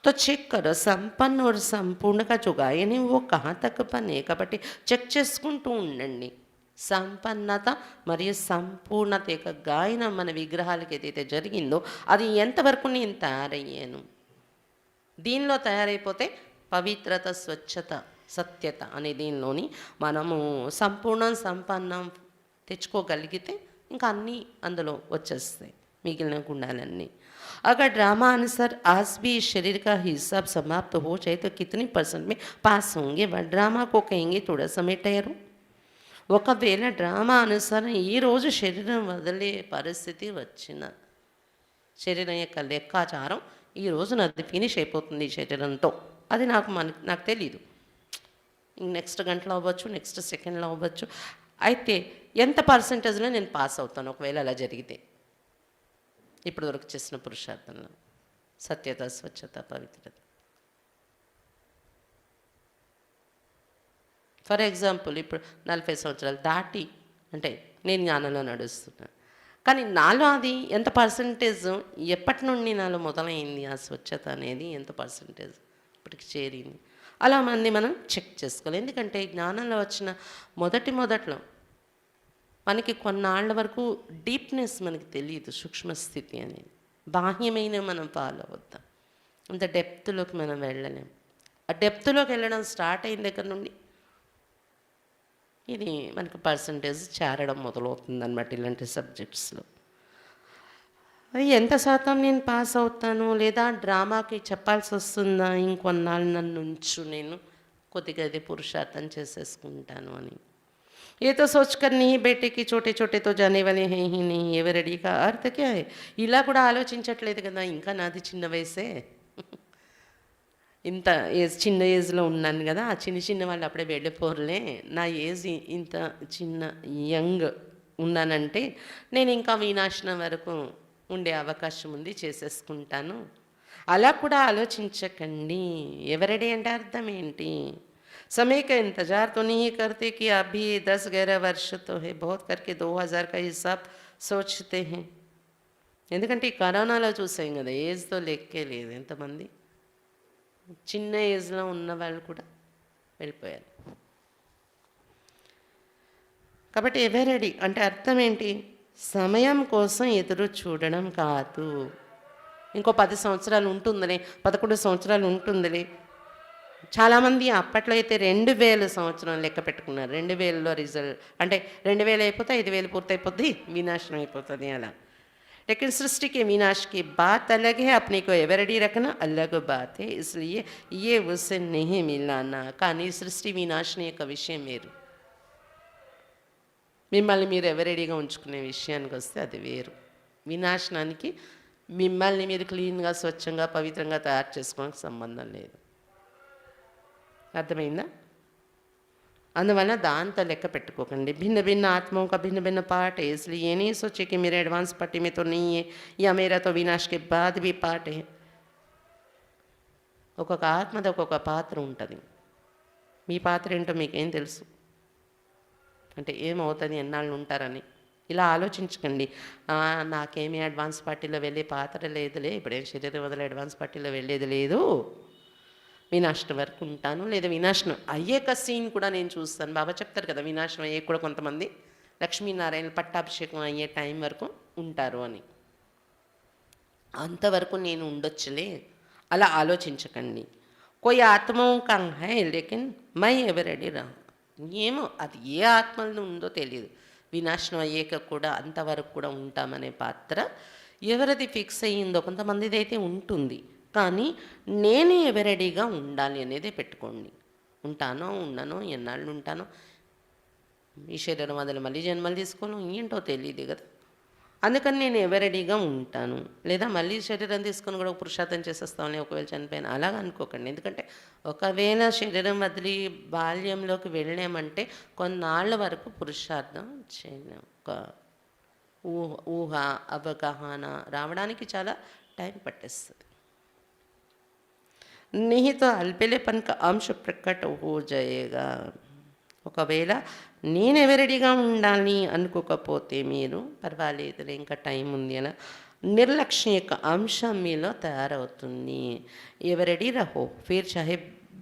तो चेक करो संपन्न और संपूर्ण का जो गायन है वो कहाँ तक बने. కాబట్టి చెక్ చేసుకుంటూ ఉండండి. సంపన్నత మరియు సంపూర్ణత యొక్క గాయనం మన విగ్రహాలకి ఏదైతే జరిగిందో అది ఎంతవరకు నేను తయారయ్యాను. దీనిలో తయారైపోతే పవిత్రత, స్వచ్ఛత సత్యత అనే దీనిలోని మనము సంపూర్ణం సంపన్నం తెచ్చుకోగలిగితే ఇంకా అన్నీ అందులో వచ్చేస్తాయి, మిగిలిన గుణాలన్నీ. अगर ड्रामा अनुसार आज भी इस शरीर का हिसाब समाप्त हो जाए तो कितनी परसेंट में पास होंगे? वह ड्रामा को कहेंगे थोड़ा समय ठहरो. ఒకవేళ డ్రామా అనుసారం ఈరోజు శరీరం వదిలే పరిస్థితి వచ్చిన శరీరం యొక్క లెక్కాచారం ఈ రోజున అది ఫినిష్ అయిపోతుంది ఈ శరీరంతో, అది నాకు తెలీదు. నెక్స్ట్ గంటలో అవ్వచ్చు, నెక్స్ట్ సెకండ్లో అవ్వచ్చు. అయితే ఎంత పర్సంటేజ్లో నేను పాస్ అవుతాను ఒకవేళ అలా జరిగితే? ఇప్పుడు వరకు చేసిన పురుషార్థంలో సత్యత, స్వచ్ఛత, పవిత్రత. ఫర్ ఎగ్జాంపుల్ ఇప్పుడు 40 సంవత్సరాలు దాటి అంటే నేను జ్ఞానంలో నడుస్తున్నాను, కానీ నాలో అది ఎంత పర్సంటేజ్, ఎప్పటి నుండి నాలో మొదలైంది ఆ స్వచ్ఛత అనేది, ఎంత పర్సంటేజ్ ఇప్పటికి చేరింది, అలా మనం చెక్ చేసుకోవాలి. ఎందుకంటే జ్ఞానంలో వచ్చిన మొదట్లో మనకి కొన్నాళ్ళ వరకు డీప్నెస్ మనకి తెలియదు, సూక్ష్మస్థితి అనేది. బాహ్యమైన మనం ఫాలో అవుతాం, అంత డెప్త్లోకి మనం వెళ్ళలేం. ఆ డెప్త్లోకి వెళ్ళడం స్టార్ట్ అయిన దగ్గర నుండి ఇది మనకు పర్సంటేజ్ చేరడం మొదలవుతుంది అన్నమాట ఇలాంటి సబ్జెక్ట్స్లో. అది ఎంత శాతం నేను పాస్ అవుతాను, లేదా డ్రామాకి చెప్పాల్సి వస్తుందా ఇంకొన్నాళ్ళు నన్ను ఉంచు, నేను కొద్దిగా ఇది పురుషార్థం చేసేసుకుంటాను అని. ये तो सोचकर नहीं बेटे कि छोटे छोटे तो जाने वाले हैं ही नहीं, ये రెడీ का अर्थ क्या है? ఇలా కూడా ఆలోచించట్లేదు కదా, ఇంకా నాది చిన్న వయసే, ఇంత ఏజ్ చిన్న ఏజ్లో ఉన్నాను కదా, ఆ చిన్న వాళ్ళు అప్పుడే వెళ్ళిపోరులే, నా ఏజ్ ఇంత చిన్న యంగ్ ఉన్నానంటే నేను ఇంకా వినాశనం వరకు ఉండే అవకాశం ఉంది, చేసేసుకుంటాను. అలా కూడా ఆలోచించకండి. ఎవరెడీ అంటే అర్థం ఏంటి? समय का इंतज़ार तो नहीं करते कि अभी 10-11 वर्ष तो है, बहुत करके 2000 का हिसाब सोचते हैं. ఎందుకంటే ఈ కరోనాలో చూసాం కదా, ఏజ్తో లెక్కే లేదు, ఎంతమంది చిన్న ఏజ్లో ఉన్న వాళ్ళు కూడా వెళ్ళిపోయారు. కాబట్టి ఎవరెడీ అంటే అర్థం ఏంటి? సమయం కోసం ఎదురు చూడడం కాదు. ఇంకో 10 సంవత్సరాలు ఉంటుందిలే, 11 సంవత్సరాలు ఉంటుందిలే. చాలామంది అప్పట్లో అయితే 2000 సంవత్సరం లెక్క పెట్టుకున్నారు. 2000లో రిజల్ట్ అంటే 2000 అయిపోతే 5000 పూర్తయిపోద్ది, వినాశనం అయిపోతుంది అలా. लेकिन सृष्टि के विनाश की बात अलग है, अपने को एवरेडी रखना अलग बात है, इसलिए ये उससे नहीं मिलाना. కానీ సృష్టి వినాశనం యొక్క విషయం వేరు, మిమ్మల్ని మీరు ఎవరెడీగా ఉంచుకునే విషయానికి వస్తే అది వేరు. వినాశనానికి మిమ్మల్ని మీరు క్లీన్గా, స్వచ్ఛంగా, పవిత్రంగా తయారు చేసుకోవడానికి సంబంధం లేదు. అర్థమైందా? అందువల్ల దాంతో లెక్క పెట్టుకోకండి. भिन्न भिन्न आत्माओं का भिन्न भिन्न पार्ट है, इसलिए ये नहीं सोचे कि मेरे एडवांस पार्टी में तो नहीं है या मेरा तो विनाश के बाद भी पार्ट है. ఒక్కొక్క ఆత్మది ఒక్కొక్క పాత్ర ఉంటుంది. మీ పాత్ర ఏంటో మీకేం తెలుసు? అంటే ఏమవుతుంది, ఎన్నాళ్ళు ఉంటారని ఇలా ఆలోచించకండి. నాకేమీ అడ్వాన్స్ పార్టీలో వెళ్ళే పాత్ర లేదులే, ఇప్పుడేం శరీరం వదిలే అడ్వాన్స్ పార్టీలో వెళ్ళేది లేదు, వినాశనం వరకు ఉంటాను, లేదా వినాశనం అయ్యేక సీన్ కూడా నేను చూస్తాను. బాబా చెప్తారు కదా, వినాశనం అయ్యే కూడా కొంతమంది లక్ష్మీనారాయణ పట్టాభిషేకం అయ్యే టైం వరకు ఉంటారు అని. అంతవరకు నేను ఉండొచ్చులే, అలా ఆలోచించకండి. కోయి ఆత్మం కా హై లేకిన్ మై ఎవరెడీ రా. ఏమో అది ఏ ఆత్మలో ఉందో తెలియదు. వినాశనం అయ్యాక కూడా అంతవరకు కూడా ఉంటామనే పాత్ర ఎవరిది ఫిక్స్ అయ్యిందో, కొంతమందిది అయితే ఉంటుంది, కానీ నేను ఎవరెడీగా ఉండాలి అనేది పెట్టుకోండి. ఉంటానో ఉండనో, ఎన్నాళ్ళు ఉంటానో, ఈ శరీరం వదిలి మళ్ళీ జన్మలు తీసుకోను ఏంటో తెలియదు కదా, అందుకని నేను ఎవరెడీగా ఉంటాను. లేదా మళ్ళీ శరీరం తీసుకొని కూడా పురుషార్థం చేసేస్తామని ఒకవేళ చనిపోయినా అలాగ అనుకోకండి. ఎందుకంటే ఒకవేళ శరీరం వదిలి బాల్యంలోకి వెళ్ళామంటే కొన్నాళ్ళ వరకు పురుషార్థం చేయలేం. ఒక ఊహ అవగాహన రావడానికి చాలా టైం పట్టేస్తుంది. नहीं तो అల్పేలేపన్ का अंश प्रकट हो जाएगा. ఒకవేళ నేను ఎవరెడీగా ఉండాలి అనుకోకపోతే మీరు పర్వాలేదులే ఇంకా టైం ఉంది అలా నిర్లక్ష్యం యొక్క అంశం మీలో తయారవుతుంది. ఎవరెడీ రహో ఫిర్ చాహే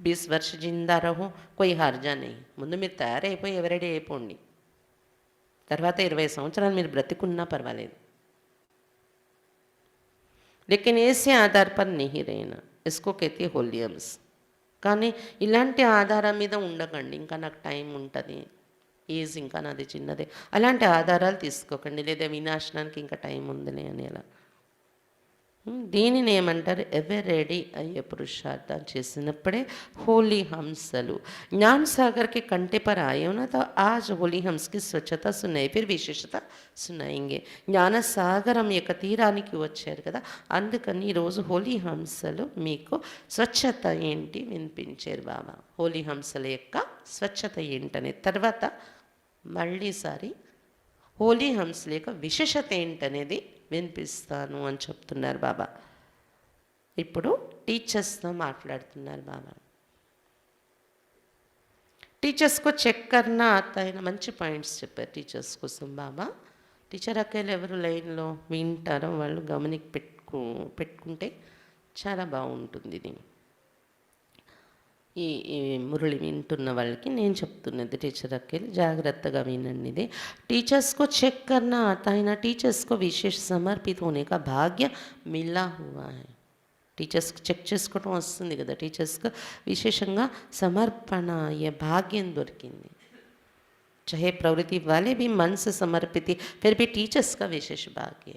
20 वर्ष జిందా రహో కోయి హార్జా नहीं. ముందు మీరు తయారైపోయి ఎవరెడీ అయిపోండి, తర్వాత 20 సంవత్సరాలు మీరు బ్రతికున్నా పర్వాలేదు. लेकिन ऐसे आधार पर नहीं रहना, इसको कहते हैं होलियम्स. కానీ ఇలాంటి ఆధారం మీద ఉండకండి. ఇంకా నాకు టైం ఉంటుంది, ఏజ్ ఇంకా నాది చిన్నదే, అలాంటి ఆధారాలు తీసుకోకండి. లేదా వినాశనానికి ఇంకా టైం ఉందిలే అని అలా. దీనిని ఏమంటారు? ఎవర్ రెడీ అయ్యే పురుషార్థం చేసినప్పుడే होली हंसలు ज्ञान सागर के कंटे पर आए हो ना, तो आज होली हंस की स्वच्छता सुनाई, फिर విశేషత సునాయింగే. జ్ఞానసాగరం యొక్క తీరానికి వచ్చారు కదా, అందుకని ఈరోజు హోలీ హంసలు మీకు స్వచ్ఛత ఏంటి వినిపించారు బాబా. హోలీ హంసల యొక్క స్వచ్ఛత ఏంటనే తర్వాత మళ్ళీసారి హోలీ హంసల యొక్క విశేషత ఏంటనేది వినిపిస్తాను అని చెప్తున్నారు బాబా. ఇప్పుడు టీచర్స్తో మాట్లాడుతున్నారు బాబా. టీచర్స్కు చెక్ కర్నా ఆయన మంచి పాయింట్స్ చెప్పారు టీచర్స్ కోసం బాబా. టీచర్ అక్కలు ఎవరు లైన్లో వింటారో వాళ్ళు పెట్టుకుంటే చాలా బాగుంటుంది. ఇది ఈ మురళి వింటున్న వాళ్ళకి నేను చెప్తున్నది, టీచర్ అక్కలు జాగ్రత్తగా వినండి. ఇది टीचर्स को चेक करना आता है ना, टीचर्स को विशेष समर्पित होने का भाग्य मिला हुआ है. టీచర్స్కి చెక్ చేసుకోవడం వస్తుంది కదా, టీచర్స్కి విశేషంగా సమర్పణ అయ్యే భాగ్యం దొరికింది. चाहे प्रवृत्ति वाले भी मन से समर्पित, फिर भी टीचर्स का विशेष भाग्य.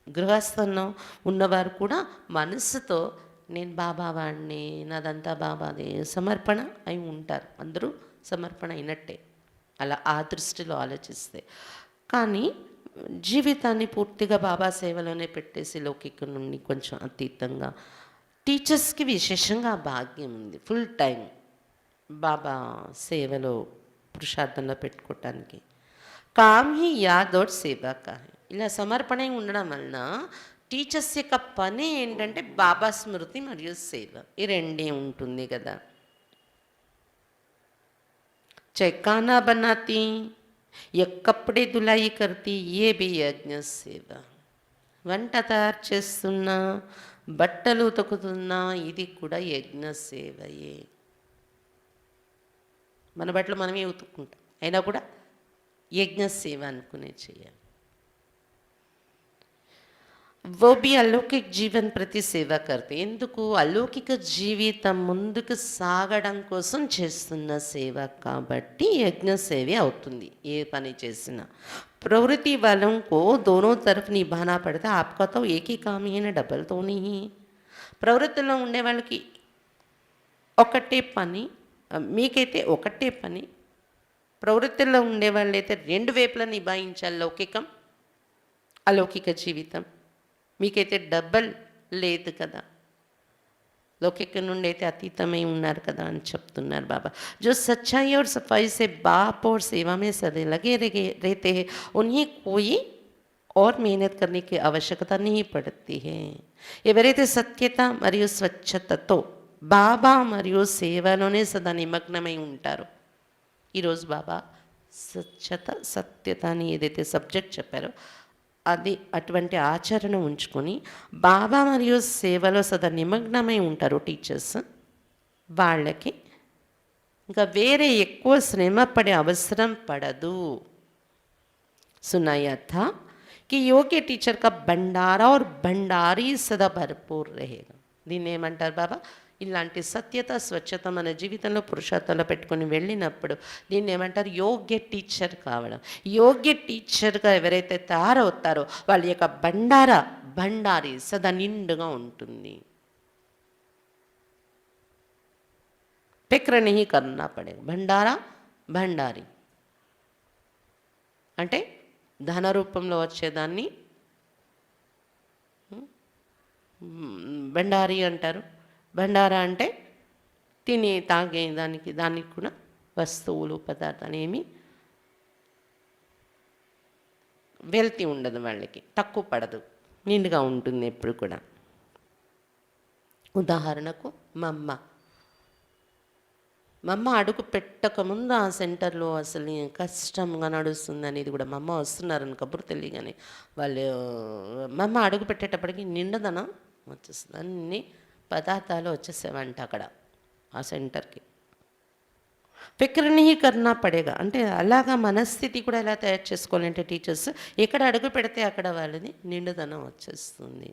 గృహస్థంలో ఉన్నవారు కూడా మనసుతో నేను బాబా వాడిని, నాదంతా బాబాదే సమర్పణ అయి ఉంటారు. అందరూ సమర్పణ అయినట్టే అలా ఆ దృష్టిలో ఆలోచిస్తే. కానీ జీవితాన్ని పూర్తిగా బాబా సేవలోనే పెట్టేసి లౌకిక నుండి కొంచెం అతీతంగా టీచర్స్కి విశేషంగా భాగ్యం ఉంది. ఫుల్ టైం బాబా సేవలో పురుషార్థంలో పెట్టుకోవటానికి. కామ్ హీ యాద్ ఔర్ సేవా కా హై. ఇలా సమర్పణ ఉండడం వలన టీచర్స్ యొక్క పని ఏంటంటే బాబా స్మృతి మరియు సేవ, ఈ రెండే ఉంటుంది కదా. చైకానా బనాతి, కప్పుడే దులాయి కర్తీ, ఏ బి యజ్ఞ సేవ. వంట తయారు చేస్తున్నా, బట్టలు ఉతుకుతున్నా, ఇది కూడా యజ్ఞ సేవయే. మన బట్టలు మనమే ఉతుక్కుంటాం, అయినా కూడా యజ్ఞ సేవ అనుకునే చేయాలి. वो भी अलौकिक जीवन ప్రతి సేవ करते. ఎందుకు? అలౌకిక జీవితం ముందుకు సాగడం కోసం చేస్తున్న సేవ కాబట్టి యజ్ఞ సేవే అవుతుంది ఏ పని చేసినా. प्रवृत्ति वालों को दोनों तरफ निभाना पड़ता है. आपका तो एक ही काम ही है ना, डबल तो नहीं. ప్రవృత్తిలో ఉండే వాళ్ళకి ఒకటే పని, మీకైతే ఒకటే పని. ప్రవృత్తిలో ఉండే వాళ్ళైతే రెండు వైపులా నిభాయించాలి, లౌకికం అలౌకిక జీవితం. మీకైతే డబ్బల్ లేదు కదా, లౌకిక నుండి అయితే అతీతమై ఉన్నారు కదా అని చెప్తున్నారు బాబా. जो सच्चाई और सफाई से बाप और सेवा में सदैव लगे रहते हैं, उन्हें कोई और मेहनत करने की आवश्यकता नहीं पड़ती है. ఎవరైతే సత్యత మరియు స్వచ్ఛతతో బాబా మరియు సేవలోనే సదా నిమగ్నమై ఉంటారో. ఈరోజు బాబా స్వచ్ఛత సత్యత అని ఏదైతే సబ్జెక్ట్ చెప్పారో అది అటువంటి ఆచరణ ఉంచుకొని బాబా మరియు సేవలో సదా నిమగ్నమై ఉంటారు టీచర్స్. వాళ్ళకి ఇంకా వేరే ఎక్కువ శ్రమ పడే అవసరం పడదు. सुनाया था कि योग्य टीचर का भंडारा और भंडारी सदा भरपूर रहेगा. దీన్ని ఏమంటారు బాబా? ఇలాంటి సత్యత స్వచ్ఛత మన జీవితంలో పురుషార్థంలో పెట్టుకొని వెళ్ళినప్పుడు దీన్ని ఏమంటారు? యోగ్య టీచర్ కావడం. యోగ్య టీచర్గా ఎవరైతే తయారవుతారో వాళ్ళ యొక్క భండారి సదా నిండుగా ఉంటుంది. ఫిక్ర నహీ కర్నా పడేగా. భండారి అంటే ధన రూపంలో వచ్చేదాన్ని భండారి అంటారు. భండారా అంటే తినే తాగే దానికి కూడా వస్తువులు పదార్థాలు ఏమి వెల్తి ఉండదు, వాళ్ళకి తక్కువ పడదు, నిండుగా ఉంటుంది ఎప్పుడు కూడా. ఉదాహరణకు మా అమ్మ అడుగు పెట్టకముందు ఆ సెంటర్లో అసలు కష్టంగా నడుస్తుంది అనేది కూడా మా అమ్మ వస్తున్నారని కబురు తెలియగానే వాళ్ళు మా అమ్మ అడుగు పెట్టేటప్పటికి నిండుదనం వచ్చేస్తుంది, అన్ని పదార్థాలు వచ్చేసేవంట అక్కడ ఆ సెంటర్కి. ఫిక్రని కర్నా పడేగా అంటే అలాగా మనస్థితి కూడా ఎలా తయారు చేసుకోవాలంటే టీచర్స్ ఎక్కడ అడుగు పెడితే అక్కడ వాళ్ళని నిండుదనం వచ్చేస్తుంది.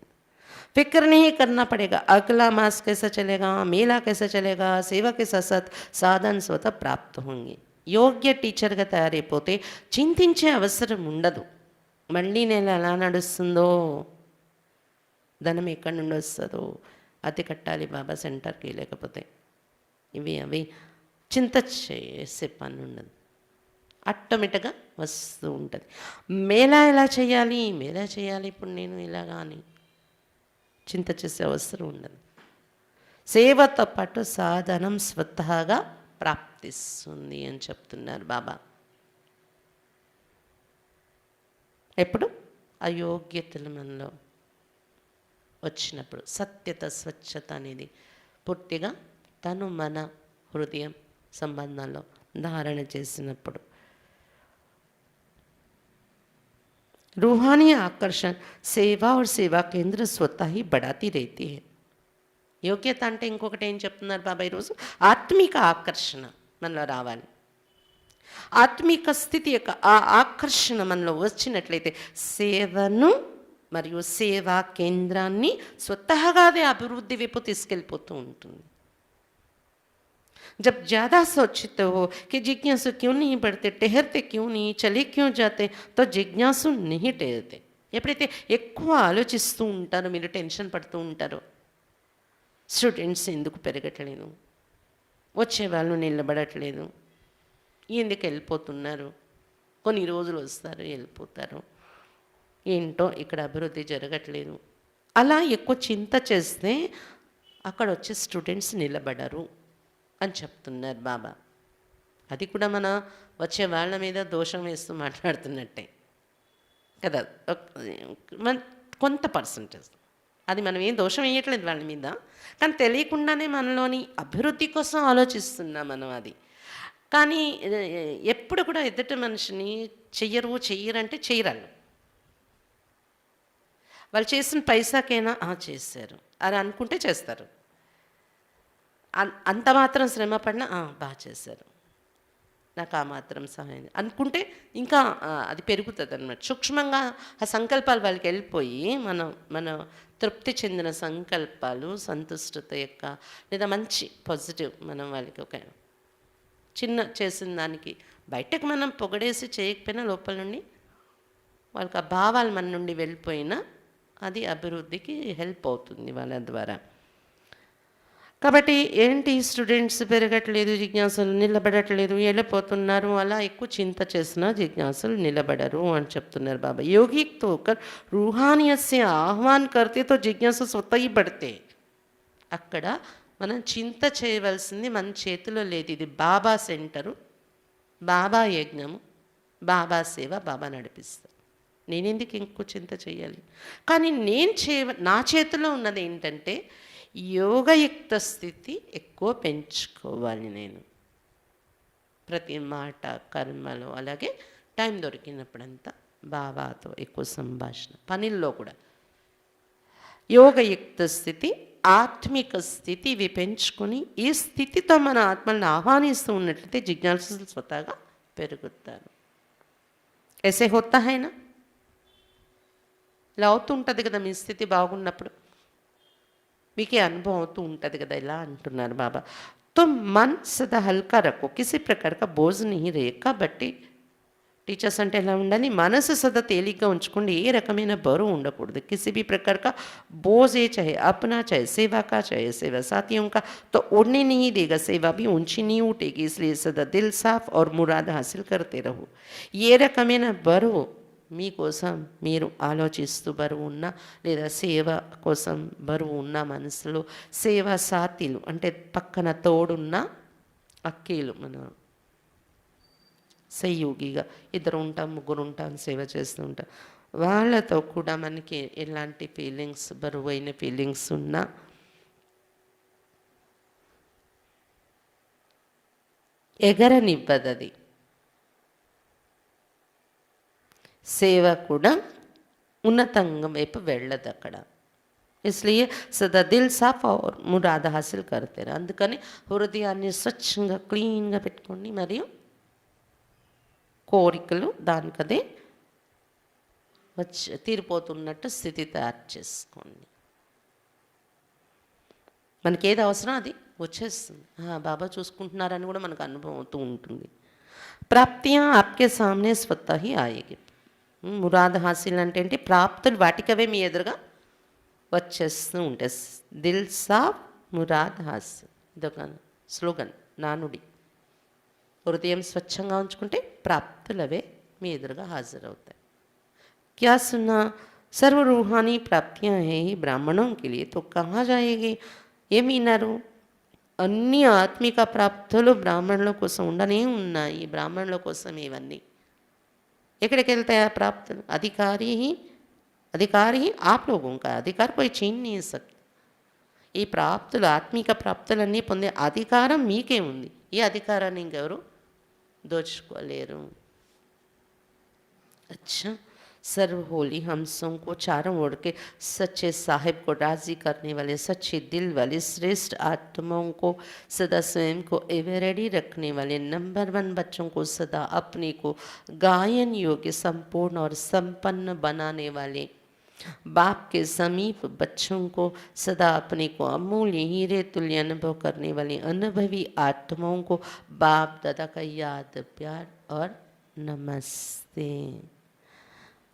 फिक्र नहीं करना पड़ेगा अगला मास कैसा चलेगा, मेला कैसा चलेगा, सेवा के साथ साथ సాధన స్వతः ప్రాప్త होंगे. యోగ్య టీచర్గా తయారైపోతే చింతించే అవసరం ఉండదు. మళ్ళీ నెల ఎలా నడుస్తుందో, ధనం ఎక్కడి నుండి వస్తుందో, అతి కట్టాలి బాబా సెంటర్కి, లేకపోతే ఇవి అవి చింత చేసే పని ఉండదు, ఆటోమేటిక్గా వస్తూ ఉంటుంది. మేళా ఎలా చేయాలి, మేళా చేయాలి ఇప్పుడు నేను ఇలాగా అని చింత చేసే అవసరం ఉండదు. సేవతో పాటు సాధనం స్వతహాగా ప్రాప్తిస్తుంది అని చెప్తున్నారు బాబా. ఎప్పుడు అయోగ్యతలు మనలో వచ్చినప్పుడు సత్యత స్వచ్ఛత అనేది పూర్తిగా తను మన హృదయం సంబంధంలో ధారణ చేసినప్పుడు रूहानी आकर्षण सेवा और सेवा केंद्र स्वतः ही बढ़ाती रहती है. యోగ్యత అంటే ఇంకొకటి ఏం చెప్తున్నారు బాబా ఈరోజు, ఆత్మిక ఆకర్షణ మనలో రావాలి. ఆత్మిక స్థితి యొక్క ఆ ఆకర్షణ మనలో వచ్చినట్లయితే సేవను మరియు సేవా కేంద్రాన్ని స్వతహాగా అదే అభివృద్ధి వైపు తీసుకెళ్ళిపోతూ ఉంటుంది. जब ज़्यादा सोचते हो कि जिज्ञासु क्यों नहीं बढ़ते, ठहरते क्यों नहीं, चले क्यों जाते, तो जिज्ञासु नहीं ठहरते. ఎప్పుడైతే ఎక్కువ ఆలోచిస్తూ ఉంటారో, మీరు టెన్షన్ పడుతూ ఉంటారో, స్టూడెంట్స్ ఎందుకు పెరగట్లేదు, వచ్చేవాళ్ళు నిలబడట్లేదు, ఎందుకు వెళ్ళిపోతున్నారు, కొన్ని రోజులు వస్తారు వెళ్ళిపోతారు, ఏంటో ఇక్కడ అభివృద్ధి జరగట్లేదు, అలా ఎక్కువ చింత చేస్తే అక్కడ వచ్చే స్టూడెంట్స్ నిలబడరు అని చెప్తున్నారు బాబా. అది కూడా మన వచ్చే వాళ్ళ మీద దోషం వేస్తూ మాట్లాడుతున్నట్టే కదా, మన కొంత పర్సంటేజ్. అది మనం ఏం దోషం వేయట్లేదు వాళ్ళ మీద, కానీ తెలియకుండానే మనలోని అభివృద్ధి కోసం ఆలోచిస్తున్నాం మనం. అది కానీ ఎప్పుడు కూడా ఎదుటి మనిషిని చెయ్యరంటే చెయ్యరాళ్ళు. వాళ్ళు చేసిన పైసాకైనా చేశారు అని అనుకుంటే చేస్తారు. అంత మాత్రం శ్రమ పడినా బాగా చేశారు, నాకు ఆ మాత్రం సహాయం అనుకుంటే ఇంకా అది పెరుగుతుంది అన్నమాట. సూక్ష్మంగా ఆ సంకల్పాలు వాళ్ళకి వెళ్ళిపోయి మన తృప్తి చెందిన సంకల్పాలు, సంతుష్టత యొక్క లేదా మంచి పాజిటివ్ మనం వాళ్ళకి ఒక చిన్న చేసిన దానికి బయటకు మనం పొగడేసి చేయకపోయినా లోపల నుండి వాళ్ళకి ఆ భావాలు మన నుండి వెళ్ళిపోయినా అది అభివృద్ధికి హెల్ప్ అవుతుంది వాళ్ళ ద్వారా. కాబట్టి ఏంటి స్టూడెంట్స్ పెరగట్లేదు, జిజ్ఞాసులు నిలబడట్లేదు, వెళ్ళిపోతున్నారు, అలా ఎక్కువ చింత చేసినా జిజ్ఞాసులు నిలబడరు అని చెప్తున్నారు బాబా. योगिक तो होकर रूहानियत से आह्वान करते तो जिज्ञासा स्वतः ही बढ़ते. అక్కడ మనం చింత చేయవలసింది మన చేతిలో లేదు. ఇది బాబా సెంటరు, బాబా యజ్ఞము, బాబా సేవ, బాబా నడిపిస్తారు. నేనెందుకు ఇంకో చింత చేయాలి? కానీ నా చేతిలో ఉన్నది ఏంటంటే యోగయుక్త స్థితి ఎక్కువ పెంచుకోవాలి. నేను ప్రతి మాట కర్మలో, అలాగే టైం దొరికినప్పుడంతా బాబాతో ఎక్కువ సంభాషణ, పనిల్లో కూడా యోగయుక్త స్థితి, ఆత్మిక స్థితి ఇవి పెంచుకొని ఈ స్థితితో మన ఆత్మల్ని ఆహ్వానిస్తూ ఉన్నట్లయితే జిజ్ఞాసులు స్వతహాగా పెరుగుతారు. ऐसे होता है ना, ఇలా అవుతుంటుంది కదా మీ స్థితి బాగున్నప్పుడు, మీకే అనుభవం అవుతూ ఉంటుంది కదా. ఇలా అంటున్నారు బాబా. तो मन सदा हल्का रखो, किसी प्रकार का बोझ नहीं रहे. కాబట్టి టీచర్స్ అంటే ఎలా ఉండాలి, మనసు సదా తేలిగ్గా ఉంచుకోండి, ఏ రకమైన బరువు ఉండకూడదు. किसी भी प्रकार का बोझ है, चाहे अपना, चाहे सेवा का, चाहे सेवा साथियों का, तो उड़ने नहीं देगा, सेवा भी ऊंची नहीं उठेगी. इसलिए सदा दिल साफ और मुराद हासिल करते रहो. ఏ రకమైన బరువు మీకోసం మీరు ఆలోచిస్తూ బరువు ఉన్నా, లేదా సేవ కోసం బరువు ఉన్న మనసులో సేవా సాథీలు అంటే పక్కన తోడున్న అక్కీలు, మన సహయోగిగా ఇద్దరు ఉంటాం, ముగ్గురు ఉంటాం, సేవ చేస్తూ ఉంటాం, వాళ్ళతో కూడా మనకి ఎలాంటి ఫీలింగ్స్, బరువైన ఫీలింగ్స్ ఉన్నా ఎగరనివ్వదు. అది సేవ కూడా ఉన్నతంగం వైపు వెళ్ళదు అక్కడ. इसलिए सदा दिल साफ और मुराद हासिल करते रहो. అందుకని హృదయాన్ని స్వచ్ఛంగా క్లీన్గా పెట్టుకోండి, మరియు కోరికలు దానికదే తీరిపోతున్నట్టు స్థితి తయారు చేసుకోండి. మనకి ఏది అవసరం అది వచ్చేస్తుంది. బాబా చూసుకుంటున్నారని కూడా మనకు అనుభవం అవుతూ ఉంటుంది. ప్రాప్తియా ఆప్కే సామ్నే స్వతः హీ ఆయేగి. మురాద్ హాసిల్ అంటే ఏంటి? ప్రాప్తులు వాటికవే మీ ఎదురుగా వచ్చేస్తూ ఉంటాయి. దిల్ సాఫ్ మురాద్ హాసిల్, ఇదొక స్లోగన్, నానుడి. హృదయం స్వచ్ఛంగా ఉంచుకుంటే ప్రాప్తులవే మీ ఎదురుగా హాజరవుతాయి. क्या सुना? सर्व रूहानी प्राप्तियाँ हैं ही ब्राह्मणों के लिए, तो कहाँ जाएगी? ఏమి విన్నారు? అన్ని ఆత్మిక ప్రాప్తులు బ్రాహ్మణుల కోసం ఉండనే ఉన్నాయి. బ్రాహ్మణుల కోసం ఇవన్నీ ఎక్కడికి వెళ్తాయి ఆ ప్రాప్తులు? అధికారి आप लोगों का अधिकार कोई छीन नहीं सकता. ఈ ప్రాప్తులు, ఆత్మిక ప్రాప్తులన్నీ పొందే అధికారం మీకే ఉంది. ఈ అధికారాన్ని ఇంకెవరు దోచుకోలేరు. अच्छा, सर्व होली हंसों को चारों ओर के सच्चे साहिब को राजी करने वाले, सच्चे दिल वाले, श्रेष्ठ आत्माओं को सदा स्वयं को एवर रेडी रखने वाले, नंबर 1 बच्चों को सदा अपने को गायन योग्य, संपूर्ण और संपन्न बनाने वाले, बाप के समीप बच्चों को सदा अपने को अमूल्य हीरे तुल्य अनुभव करने वाले अनुभवी आत्माओं को बाप दादा का याद, प्यार और नमस्ते.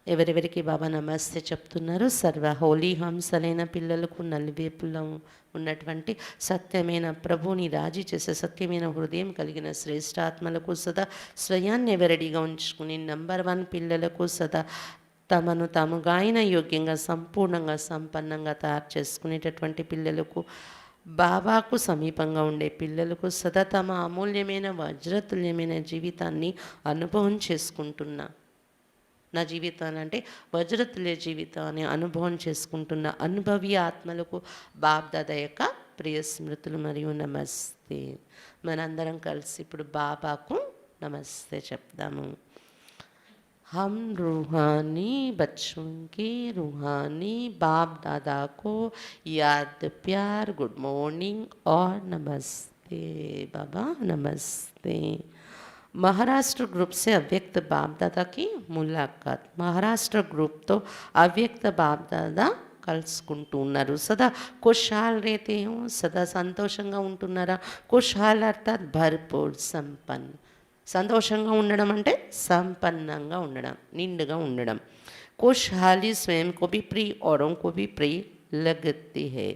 ఎవరెవరికి బాబా నమస్తే చెప్తున్నారు? సర్వ హోలీ హంసలైన పిల్లలకు నలువైపులా ఉన్నటువంటి సత్యమైన ప్రభుని రాజీ చేసే సత్యమైన హృదయం కలిగిన శ్రేష్ఠాత్మలకు సదా స్వయాన్ని ఎవరెడీగా ఉంచుకుని, నంబర్ 1 పిల్లలకు సదా తమను తాము గాయన యోగ్యంగా, సంపూర్ణంగా, సంపన్నంగా తయారు చేసుకునేటటువంటి పిల్లలకు, బాబాకు సమీపంగా ఉండే పిల్లలకు సదా తమ అమూల్యమైన వజ్రతుల్యమైన జీవితాన్ని అనుభవం చేసుకుంటున్నా, నా జీవితాన్ని అంటే వజ్రతుల్య జీవితాన్ని అనుభవం చేసుకుంటున్న అనుభవి ఆత్మలకు బాబ్దాదా యొక్క ప్రియ స్మృతులు మరియు నమస్తే. మనందరం కలిసి ఇప్పుడు బాబాకు నమస్తే చెప్దాము. हम रूहानी बच्चों के रूहानी बाप दादा को याद, प्यार, गुड मॉर्निंग और नमस्ते. बाबा नमस्ते. महाराष्ट्र ग्रुप से अव्यक्त बाप दादा की मुलाकात. महाराष्ट्र ग्रुपతో అవ్యక్త బాప్ దాదా కలుసుకుంటూ ఉన్నారు. సదా ఖుషహాల్ రేతే హో, సదా సంతోషంగా ఉంటున్నారా? ఖుషహాల్ అర్థాత్ భర్పూర్, సంపన్న. సంతోషంగా ఉండడం అంటే సంపన్నంగా ఉండడం, నిండుగా ఉండడం. खुशहाली स्वयं को भी प्रिय, औरों को भी प्रिय लगती है.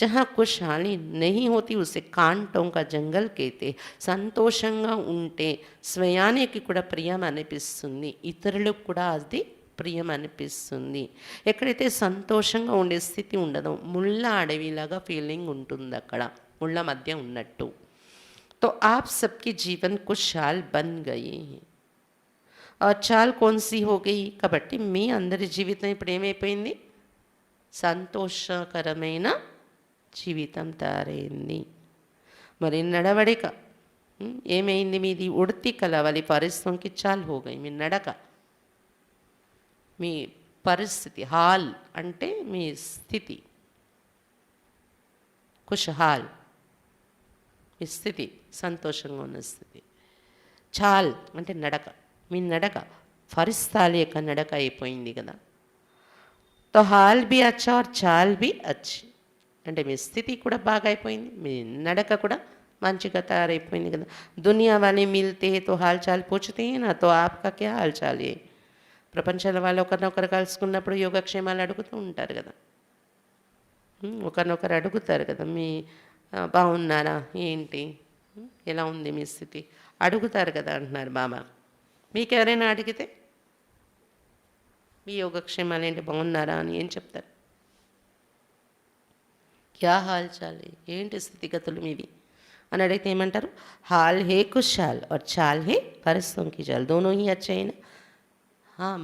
जहाँ खुशहाली नहीं होती उसे కాంటోं का జంగల్ कहते. సంతోషంగా ఉంటే స్వయానికి కూడా ప్రియం అనిపిస్తుంది, ఇతరులకు కూడా అది ప్రియం అనిపిస్తుంది. ఎక్కడైతే సంతోషంగా ఉండే స్థితి ఉండదో ముళ్ళ అడవిలాగా ఫీలింగ్ ఉంటుంది, అక్కడ ముళ్ళ మధ్య ఉన్నట్టు. तो आप सबके जीवन खुशहाल बन गए हैं. और चाल कौन सी हो गई? కాబట్టి మీ అందరి జీవితం ఇప్పుడు ఏమైపోయింది? సంతోషకరమైన జీవితం తయారైంది. మరి నడవడిక ఏమైంది? మీది ఉడతి కలవాలి పరిస్థితికి చాలు హోగయి. మీ నడక, మీ పరిస్థితి, హాల్ అంటే మీ స్థితి, ఖుషహాల్ మీ స్థితి, సంతోషంగా ఉన్న స్థితి. చాల్ అంటే నడక, మీ నడక ఫరిస్తాల యొక్క నడక అయిపోయింది కదా. తో హాల్ బి అచ్చా और చాల్ బి అచ్చి అంటే మీ స్థితి కూడా బాగా అయిపోయింది, మీ నడక కూడా మంచిగా తయారైపోయింది కదా. దునియా వాలే మిల్తే తో హాల్ చాల్ పూछते हैं ना, तो आपका क्या हाल चाल है? ప్రపంచంలో వాళ్ళు ఒకరినొకరు కలుసుకున్నప్పుడు యోగక్షేమాలు అడుగుతూ ఉంటారు కదా, ఒకరినొకరు అడుగుతారు కదా, మీ బాగున్నారా, ఏంటి, ఎలా ఉంది మీ స్థితి అడుగుతారు కదా అంటున్నారు బాబా. మీకు ఎవరైనా అడిగితే మీ యోగక్షేమాలు ఏంటి, బాగున్నారా అని ఏం చెప్తారు? క్యా హాల్ చాల్, ఏంటి స్థితిగతులు మీవి అని అడిగితే ఏమంటారు? హాల్ హే కుషాల్ और చాల్ హే పరిస్థితుం కి చాల్, దోనో హీ అచ్చే అయినా.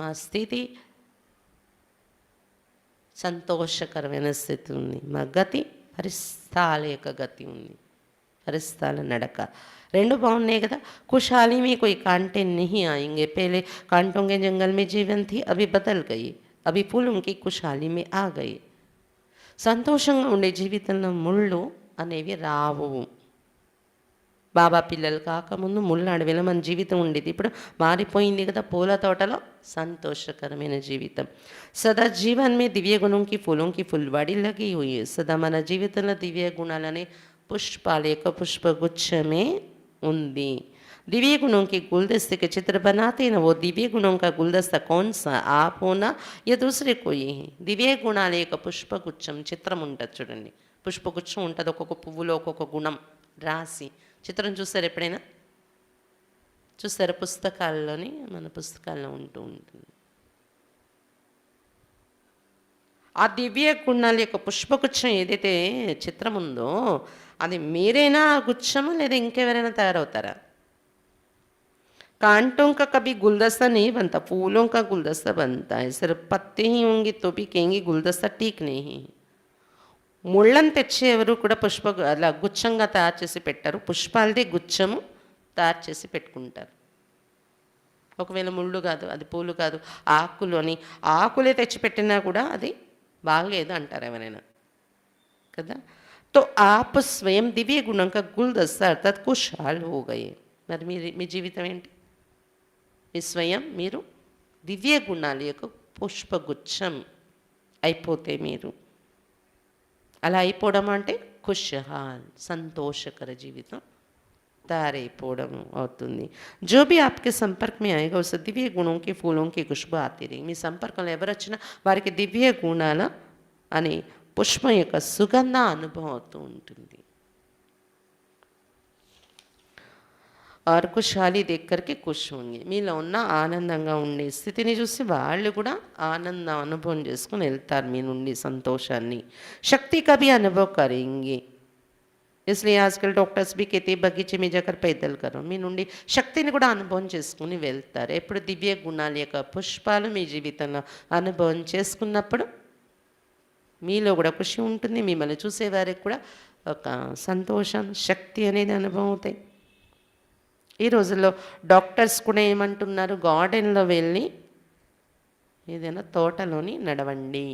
మా స్థితి సంతోషకరమైన స్థితి ఉంది, మా గతి పరిస్థాల యొక్క గతి ఉంది, పరిస్థాల నడక రెండు బాగున్నాయి కదా. खुशहाली में कोई कांटे नहीं आएंगे. पहले कांटों के जंगल में जीवन थी, अभी बदल गई, अभी फूलों की खुशहाली में आ गई. సంతోషంగా ఉండే జీవితంలో ముళ్ళు అనేవి రావు. బాబా పిల్లలు కాకముందు ముళ్ళ అడవిలో మన జీవితం ఉండేది. ఇప్పుడు మారిపోయింది కదా, పూల తోటలో సంతోషకరమైన జీవితం. సదా జీవన్ మే దివ్య గుణం కి ఫూలోం కి ఫుల్వాడి లగి హుయి. సదా మన జీవితంలో దివ్య గుణాలనే పుష్పాల యొక్క పుష్పగుచ్చమే ఉంది. दिव्य गुणों के गुलदस्ते के चित्र बनाते हैं ना, वो दिव्य गुणों का गुलदस्ता कौन सा, आप हो ना या दूसरे कोई है. దివ్య గుణాల యొక్క పుష్పగుచ్చం చిత్రం ఉంటుంది చూడండి. పుష్పగుచ్చం ఉంటుంది, ఒక్కొక్క పువ్వులో ఒక్కొక్క గుణం రాసి చిత్రం చూస్తారు ఎప్పుడైనా? చూస్తారా? పుస్తకాల్లోని, మన పుస్తకాల్లో ఉంటూ ఉంటుంది. ఆ దివ్య గుణాల యొక్క పుష్పగుచ్చం ఏదైతే చిత్రం ఉందో అది మీరైనా ఆ గుచ్చము లేదా ఇంకెవరైనా తయారవుతారా? कांटों का कभी गुलदस्ता नहीं बनता, फूलों का गुलदस्ता बनता है. सिर्फ पत्ते ही होंगे तो भी कहेंगे गुलदस्ता ठीक नहीं है. ముళ్ళని తెచ్చి ఎవరు కూడా అలా గుచ్చంగా తయారు చేసి పెట్టారు. పుష్పాలదే గుచ్చము తయారు చేసి పెట్టుకుంటారు. ఒకవేళ ముళ్ళు కాదు, అది పూలు కాదు, ఆకులు అని ఆకులే తెచ్చిపెట్టినా కూడా అది బాగలేదు అంటారు ఎవరైనా కదా. तो आप स्वयं दिव्य गुणों का गुलदस्ता अर्थात खुशहाल हो गए. మరి మీ జీవితం ఏంటి? మీ స్వయం మీరు దివ్య గుణాల యొక్క పుష్పగుచ్చం అయిపోతే మీరు అలా అయిపోవడం అంటే ఖుషహాల్ సంతోషకర జీవితం తయారైపోవడం అవుతుంది. जो भी आपके संपर्क में आएगा उस दिव्य गुणों के फूलों की खुशबू आती रहेगी. మీ సంపర్కంలో ఎవరు వచ్చినా వారికి దివ్య గుణాల అనే పుష్పం యొక్క సుగంధ అనుభవం అవుతూ ఉంటుంది. और खुशहाली देख करके खुश होंगे. మీలో ఉన్న ఆనందంగా ఉండే స్థితిని చూసి వాళ్ళు కూడా ఆనంద అనుభవం చేసుకుని వెళ్తారు మీ నుండి సంతోషాన్ని. शक्ति का भी अनुभव करेंगे. इसलिए आजकल डॉक्टर्स भी कहते हैं बगीचे में जाकर पैदल करो. మీ నుండి శక్తిని కూడా అనుభవం చేసుకుని వెళ్తారు. ఎప్పుడు దివ్య గుణాల యొక్క పుష్పాలు మీ జీవితంలో అనుభవం చేసుకున్నప్పుడు మీలో కూడా ఖుషి ఉంటుంది. మిమ్మల్ని చూసేవారికి కూడా ఒక సంతోషం, శక్తి అనేది అనుభవం అవుతాయి. ఈ రోజుల్లో డాక్టర్స్ కూడా ఏమంటున్నారు, గార్డెన్లో వెళ్ళి ఏదైనా తోటలోని నడవండి,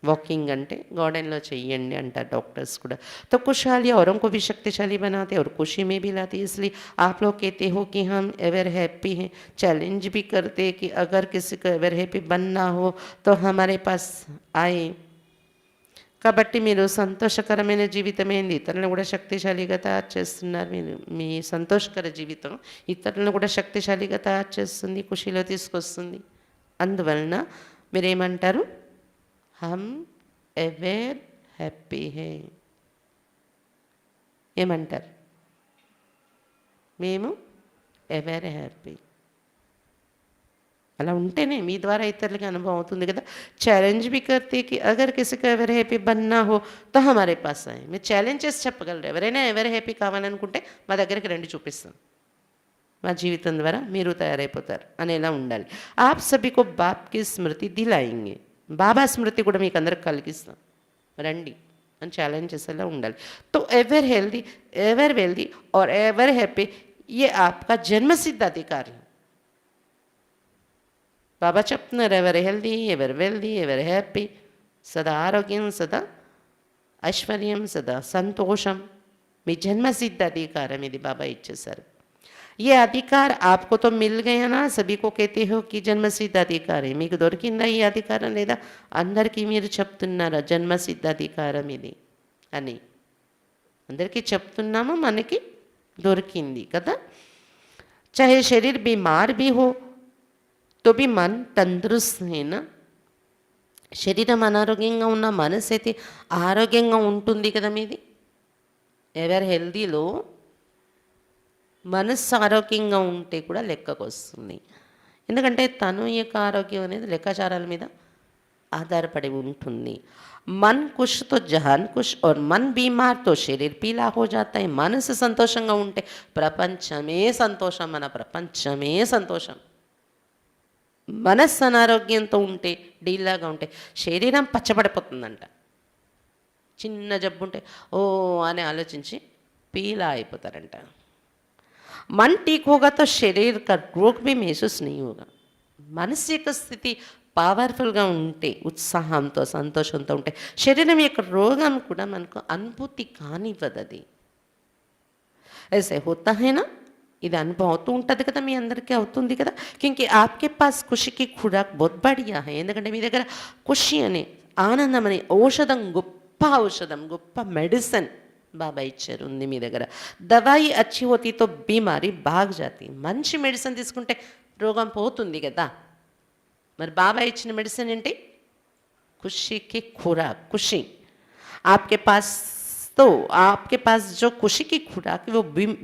वॉकिंग అంటే गार्डन చెయ్యండి అంటారు డాక్టర్స్ కూడా. तो खुशहाली औरों को भी शक्तिशाली बनाते और खुशी में भी लाती. इसलिए आप लोग कहते हो कि हम एवर हैप्पी हैं, चैलेंज भी करते कि अगर किसी को एवर हैप्पी बनना हो तो हमारे पास आए. కాబట్టి మీరు సంతోషకరమైన జీవితం ఏంది, ఇతరులను కూడా శక్తిశాలిగా తయారు చేస్తున్నారు. మీరు మీ సంతోషకర జీవితం ఇతరులను కూడా శక్తిశాలిగా తయారు చేస్తుంది, ఖుషిలో తీసుకొస్తుంది. అందువలన మీరేమంటారు, हम एवर हैप्पी है ఏమంటారు? మేము ఎవర్ హ్యాపీ. అలా ఉంటేనే మీ ద్వారా ఇతరులకి అనుభవం అవుతుంది కదా. ఛాలెంజ్ भी करते कि अगर किसी को एवर हैप्पी बनना हो तो हमारे पास आए. మీరు ఛాలెంజ్ చేసి చెప్పగలరు, ఎవరైనా ఎవర్ హ్యాపీ కావాలనుకుంటే మా దగ్గరికి రండి, చూపిస్తాం, మా జీవితం ద్వారా మీరు తయారైపోతారు అనేలా ఉండాలి. आप सभी को बाप की स्मृति दिलाएंगे. బాబా స్మృతి కూడా మీకు అందరికి కలిగిస్తాం, రండి అని ఛాలెంజ్ చేసేలా ఉండాలి. तो एवर हेल्दी, एवर वेल्दी और एवर हैप्पी ये आपका जन्मसिद्ध अधिकार है. బాబా చెప్తున్నారు, ever healthy, ever wealthy, ever happy, సదా ఆరోగ్యం, సదా ఐశ్వర్యం, సదా సంతోషం మీ జన్మసిద్ధ అధికారం ఇది బాబా ఇచ్చేశారు. ये अधिकार आपको तो मिल गया ना. सभी को कहते हो कि जन्मसिद्ध अधिकार है, మీకు దొరికిందా ఈ అధికారం లేదా? అందరికీ మీరు చెప్తున్నారా జన్మసిద్ధ అధికారం ఇది అని? అందరికీ చెప్తున్నాము, మనకి దొరికింది కదా. चाहे शरीर बीमार भी हो तो भी मन तंदुरुस्त है ना. శరీరం అనారోగ్యంగా ఉన్న మనసు అయితే ఆరోగ్యంగా ఉంటుంది కదా మీది. ఎవర్ హెల్దీలో మనస్సు ఆరోగ్యంగా ఉంటే కూడా లెక్కకు వస్తుంది. ఎందుకంటే తను యొక్క ఆరోగ్యం అనేది లెక్కాచారాల మీద ఆధారపడి ఉంటుంది. మన్ కుష్ తో జహాన్ కుష్ और मन बीमार तो शरीर पीला हो जाता है. మనసు సంతోషంగా ఉంటే ప్రపంచమే సంతోషం, మన ప్రపంచమే సంతోషం. మనస్సు అనారోగ్యంతో ఉంటే, డీలాగా ఉంటే శరీరం పచ్చబడిపోతుందంట. చిన్న జబ్బు ఉంటే ఓ అని ఆలోచించి పీలా అయిపోతారంట. मन ठीक होगा तो शरीर का रोग भी महसूस नहीं होगा. మనసు యొక్క స్థితి పవర్ఫుల్గా ఉంటే, ఉత్సాహంతో సంతోషంతో ఉంటే శరీరం యొక్క రోగం కూడా మనకు అనుభూతి కానివ్వదు. అది ऐसे होता है ना, ఇది అనుభవం అవుతూ ఉంటుంది కదా, మీ అందరికీ అవుతుంది కదా. క్యూంకి ఆప్కే పాస్ ఖుషికి ఖురాక్ బహుత్ బఢియా హై. ఎందుకంటే మీ దగ్గర ఖుషి అనే, ఆనందం అనే ఔషధం, గొప్ప ఔషధం, గొప్ప మెడిసిన్ బాబా ఇచ్చారు ఉంది మీ దగ్గర. దవాయి అచ్చి హోతీతో బీమారి భాగ్ జాతి. మంచి మెడిసిన్ తీసుకుంటే రోగం పోతుంది కదా. మరి బాబా ఇచ్చిన మెడిసిన్ ఏంటి? ఖుషికి ఖురాక్, ఖుషి. आपके पास तो आपके पास जो खुशी की खुराक वो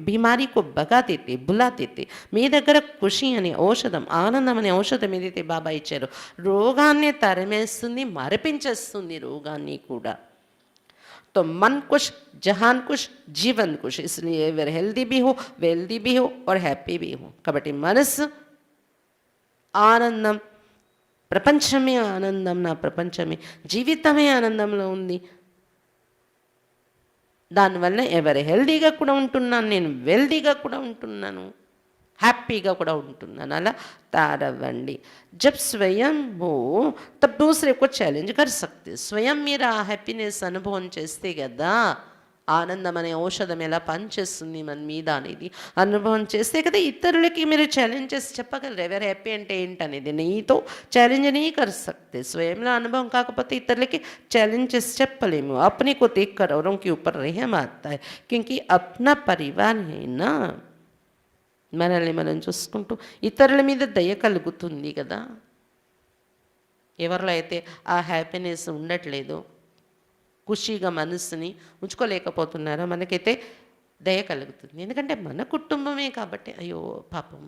बीमारी को भगा देते, बुला देते. మీ దగ్గర ఖుషి అనే ఔషధం, ఆనందం అనే ఔషధం ఏదైతే బాబా ఇచ్చారో రోగాన్ని తరిమేస్తుంది, మరపించేస్తుంది రోగాన్ని కూడా. तो मन खुश, जहान खुश, जीवन खुश. इसलिए वे हेल्दी भी हो, वेल्दी भी हो और హ్యాపీ भी हो. కాబట్టి మనసు ఆనందం, ప్రపంచమే ఆనందం, నా ప్రపంచమే, జీవితమే ఆనందంలో ఉంది. దానివల్ల ఎవరు హెల్దీగా కూడా ఉంటున్నాను, నేను వెల్దీగా కూడా ఉంటున్నాను, హ్యాపీగా కూడా ఉంటున్నాను. అలా తయారవ్వండి. జబ్ స్వయం హో తబ్ దూసరే కో ఛాలెంజ్ కర్ సక్తే. స్వయం మీరు ఆ హ్యాపీనెస్ అనుభవం చేస్తే కదా, ఆనందం అనే ఔషధం ఎలా పనిచేస్తుంది మన మీద అనేది అనుభవం చేస్తే కదా ఇతరులకి మీరు ఛాలెంజ్ చేసి చెప్పగలరు ఎవరు హ్యాపీ అంటే ఏంటనేది. నీతో ఛాలెంజ్ నీ కర్ సక్తే. స్వయంలో అనుభవం కాకపోతే ఇతరులకి ఛాలెంజ్ చేసి చెప్పలేము. अपने को देख कर औरों के ऊपर रहम आता है, क्योंकि अपना परिवार है ना. మనల్ని మనం చూసుకుంటూ ఇతరుల మీద దయ కలుగుతుంది కదా. ఎవరిలో అయితే ఆ హ్యాపీనెస్ ఉండట్లేదు, ఖుషీగా మనసుని ఉంచుకోలేకపోతున్నారో మనకైతే దయ కలుగుతుంది. ఎందుకంటే మన కుటుంబమే కాబట్టి, అయ్యో పాపం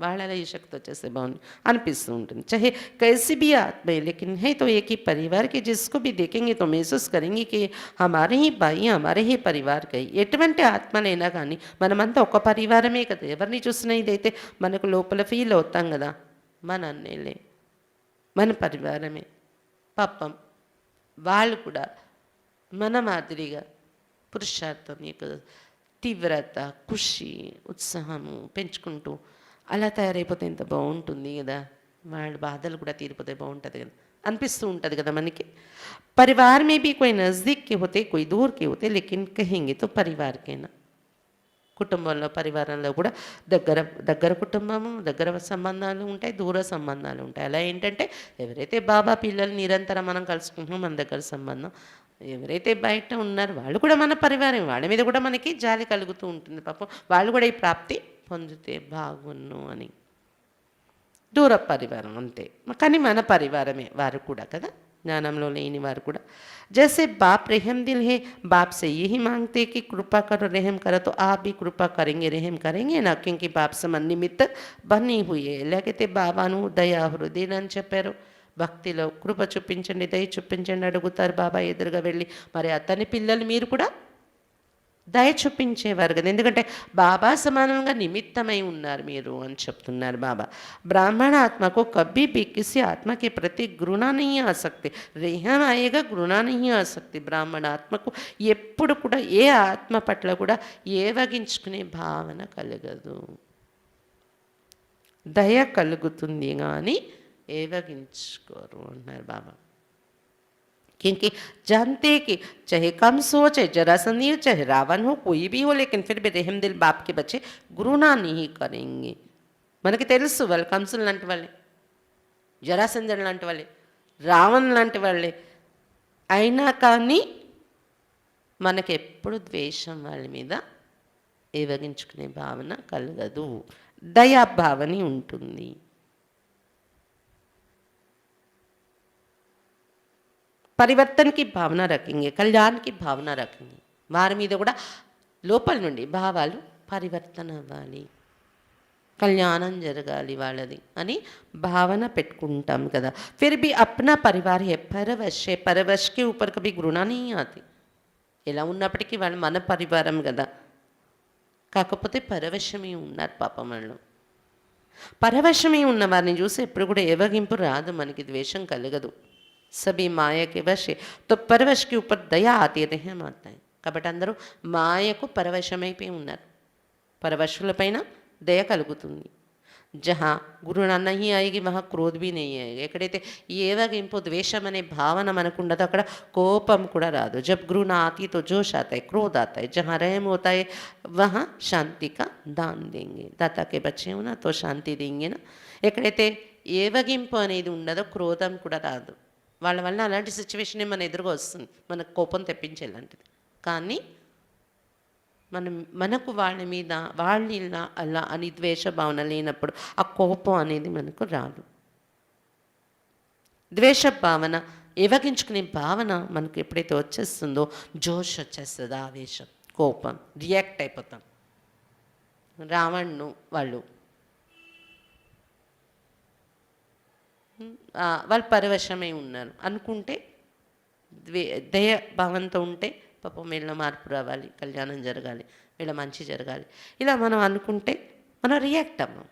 వాళ్ళలా ఈ శక్తి వచ్చేస్తే బాగుంది అనిపిస్తూ ఉంటుంది. चाहे कैसी भी आत्मा है लेकिन है तो एक ही परिवार के, जिसको भी देखेंगे तो महसूस करेंगे कि हमारे ही भाई, हमारे ही परिवार के. ఎటువంటి ఆత్మలైనా కానీ మనమంతా ఒక పరివారమే కదా. ఎవరిని చూసినా ఇదైతే మనకు లోపల ఫీల్ అవుతాం కదా, మన అన్నయ్యలే, మన పరివారమే. పాపం వాళ్ళు కూడా మన మాదిరిగా పురుషార్థం యొక్క తీవ్రత, ఖుషి, ఉత్సాహము పెంచుకుంటూ అలా తయారైపోతే ఎంత బాగుంటుంది కదా. వాళ్ళ బాధలు కూడా తీరిపోతే బాగుంటుంది కదా అనిపిస్తూ ఉంటుంది కదా మనకి. परिवार में भी कोई नज़दीक के होते, कोई दूर के होते, लेकिन कहेंगे तो परिवार के ना. కుటుంబంలో, పరివారంలో కూడా దగ్గర కుటుంబము, దగ్గర సంబంధాలు ఉంటాయి, దూర సంబంధాలు ఉంటాయి. అలా ఏంటంటే ఎవరైతే బాబా పిల్లలు నిరంతరం మనం కలుసుకుంటున్నాం, మన దగ్గర సంబంధం. ఎవరైతే బయట ఉన్నారు వాళ్ళు కూడా మన పరివారం, వాళ్ళ మీద కూడా మనకి జాలి కలుగుతూ ఉంటుంది. పాపం వాళ్ళు కూడా ఈ ప్రాప్తి పొందితే బాగున్ను అని. దూర పరివారం అంతే, కానీ మన పరివారమే వారు కూడా కదా, జ్ఞానంలో లేని వారు కూడా. जैसे बाप रहम दिल है, बाप से यही मांगते कि कृपा करो, रहम करो, तो आप भी कृपा करेंगे, रहम करेंगे ना, क्योंकि बाप समान निमित्त बनी हुई है. లేకపోతే బాబాను దయా హృదయం అని చెప్పారు. భక్తిలో కృప చూపించండి, దయ చూపించండి అడుగుతారు బాబా ఎదురుగా వెళ్ళి. మరి అతని పిల్లలు మీరు కూడా దయ చూపించేవారు కదా, ఎందుకంటే బాబా సమానంగా నిమిత్తమై ఉన్నారు మీరు అని చెప్తున్నారు బాబా. బ్రాహ్మణ ఆత్మకు కभी भी किसी आत्मा के प्रति घृणा नहीं आ सकती, रहम आएगा, घृणा नहीं आ सकती. బ్రాహ్మణ ఆత్మకు ఎప్పుడు కూడా ఏ ఆత్మ పట్ల కూడా ఏవగించుకునే భావన కలగదు. దయ కలుగుతుంది కానీ ఏవగించుకోరు అంటున్నారు బాబా. क्योंकि जानते कि चाहे कम सोच, चाहे जरासंध हो, चाहे रावण हो, कोई भी हो, लेकिन फिर भी रहम दिल बाप के बच्चे घृणा नहीं करेंगे. మనకి తెలుసు వాళ్ళు కంసులు లాంటి వాళ్ళే, జరాసంధుడు లాంటి వాళ్ళే, రావణ్ లాంటి వాళ్ళే. అయినా కానీ మనకి ఎప్పుడు ద్వేషం వాళ్ళ మీద ఏవగించుకునే భావన కలగదు, దయాభావని ఉంటుంది. పరివర్తన की भावना रखेंगे, कल्याण की भावना रखेंगे. వారి మీద కూడా లోపల నుండి భావాలు పరివర్తన అవ్వాలి, కళ్యాణం జరగాలి వాళ్ళది అని భావన పెట్టుకుంటాం కదా. फिर भी अपना परिवार है, परवश है, परवश के ऊपर कभी घृणा नहीं आती. ఎలా ఉన్నప్పటికీ వాళ్ళు మన పరివారం కదా, కాకపోతే పరవశమే ఉన్నారు పాపం వాళ్ళు. పరవశమే ఉన్న వారిని చూసి ఎప్పుడు కూడా ఏవగింపు రాదు, మనకి ద్వేషం కలగదు. सभी माया के वश है तो परवश के ऊपर दया आती, रहम आता है. కాబట్టి అందరూ మాయకు పరవశమైపోయి ఉన్నారు, పరవశులపైన దయ కలుగుతుంది. జహా గురుణ नहीं आएगी वहाँ క్రోధ్ भी नहीं आएगा. ఎక్కడైతే ఏవగింపు ద్వేషం అనే భావన మనకు ఉండదో అక్కడ కోపం కూడా రాదు. जब गुरु ना आती तो जोश आता है, क्रोध आता है. जहाँ रहम होता है वहाँ शांति का दान देंगे. दाता के बच्चे हो ना तो शांति देंगे ना. ఎక్కడైతే ఏవగింపు అనేది ఉండదో క్రోధం కూడా రాదు. వాళ్ళ వల్ల అలాంటి సిచ్యువేషన్ మన ఎదురుగా వస్తుంది, మనకు కోపం తెప్పించేలాంటిది. కానీ మనకు వాళ్ళ మీద వాళ్ళు ఇలా అలా అని ద్వేష భావన లేనప్పుడు ఆ కోపం అనేది మనకు రాదు. ద్వేష భావన, ఏవగించుకునే భావన మనకు ఎప్పుడైతే వచ్చేస్తుందో జోష్ వచ్చేస్తుంది, ఆవేశం, కోపం, రియాక్ట్ అయిపోతాం. రావణ్ను వాళ్ళు పరవశమై ఉన్నారు అనుకుంటే, దయ భావంతో ఉంటే పాపం వీళ్ళ మార్పు రావాలి, కళ్యాణం జరగాలి, వీళ్ళ మంచి జరగాలి, ఇలా మనం అనుకుంటే మనం రియాక్ట్ అవ్వం.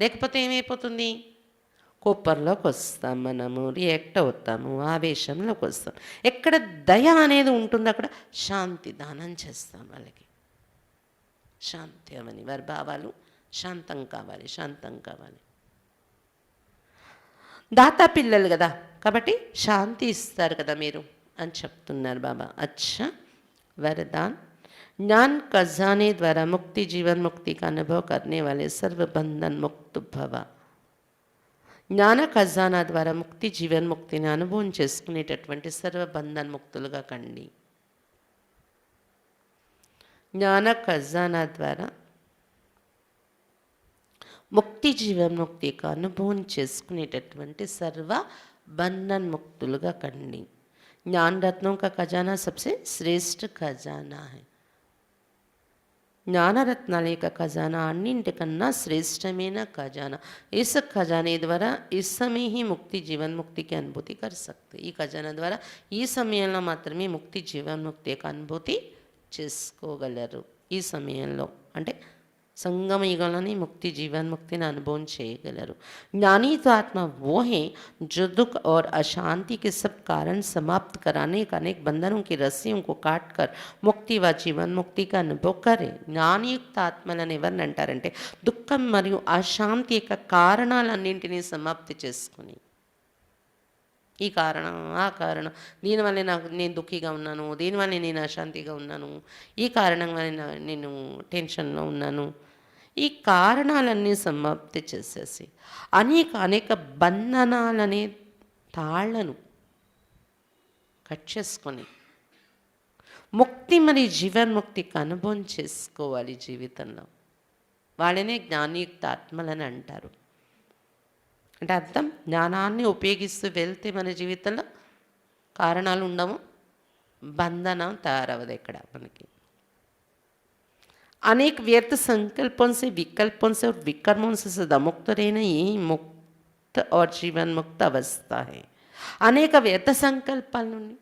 లేకపోతే ఏమైపోతుంది, కోపంలోకి వస్తాం, మనము రియాక్ట్ అవుతాము, ఆవేశంలోకి వస్తాం. ఎక్కడ దయ అనేది ఉంటుందో అక్కడ శాంతి దానం చేస్తాం వాళ్ళకి. శాంతి అవని వారి భావాలు శాంతం కావాలి, శాంతం కావాలి. దాతా పిల్లలు కదా కాబట్టి శాంతి ఇస్తారు కదా మీరు అని చెప్తున్నారు బాబా. అచ్చా वरदान ज्ञान खजाने द्वारा मुक्ति जीवन मुक्ति का अनुभव करने वाले सर्व बंधन मुक्त भव. జ్ఞాన ఖజానా ద్వారా ముక్తి జీవన్ ముక్తిని అనుభవం చేసుకునేటటువంటి సర్వ బంధన్ ముక్తులుగా కండి. జ్ఞాన ఖజానా ద్వారా ముక్తి జీవన్ ముక్తికి అనుభవం చేసుకునేటటువంటి సర్వ బంధన్ ముక్తులుగా కండి. ज्ञान रत्नों का खजाना सबसे श्रेष्ठ खजाना है. జ్ఞాన రత్నాల యొక్క ఖజానా అన్నింటికన్నా శ్రేష్టమైన ఖజానా. इस खजाने द्वारा इस समय ही मुक्ति जीवन मुक्ति की अनुभूति कर सकते. ఈ ఖజానా ద్వారా ఈ సమయంలో మాత్రమే ముక్తి జీవన్ ముక్తి యొక్క అనుభూతి చేసుకోగలరు. ఈ సమయంలో అంటే संगम युगलों मुक्ति जीवन मुक्ति अनुभव చేయగలరు. ज्ञानी तो आत्मा वो है जो दुख और अशांति के सब कारण समाप्त कराने का अनेक बंधनों की रस्सियों को काट कर मुक्ति व जीवन मुक्ति का अनुभव करे. జ్ఞానయుక్త ఆత్మలను ఎవరిని అంటారంటే దుఃఖం మరియు అశాంతి యొక్క కారణాలన్నింటినీ సమాప్తి చేసుకుని, ఈ కారణం ఆ కారణం, దీనివల్ల నేను దుఃఖిగా ఉన్నాను, దీనివల్ల నేను అశాంతిగా ఉన్నాను, ఈ కారణం వల్ల నేను టెన్షన్లో ఉన్నాను, ఈ కారణాలన్నీ సమాప్తి చేసేసి అనేక బంధనాలనే తాళ్లను కట్ చేసుకొని ముక్తి మరియు జీవన్ముక్తికి అనుభవం చేసుకోవాలి జీవితంలో. వాళ్ళనే జ్ఞానయుక్త ఆత్మలని అంటారు. అంటే అర్థం, జ్ఞానాన్ని ఉపయోగిస్తూ వెళ్తే మన జీవితంలో కారణాలు ఉండవు, బంధనం తయారవదు ఎక్కడ మనకి. अनेक व्यर्थ संकल्पों से विकल्पों से और विकर्मों से सदा मुक्त रहना यही मुक्त और जीवन मुक्त अवस्था है. అనేక వ్యర్థ సంకల్పాల నుండి,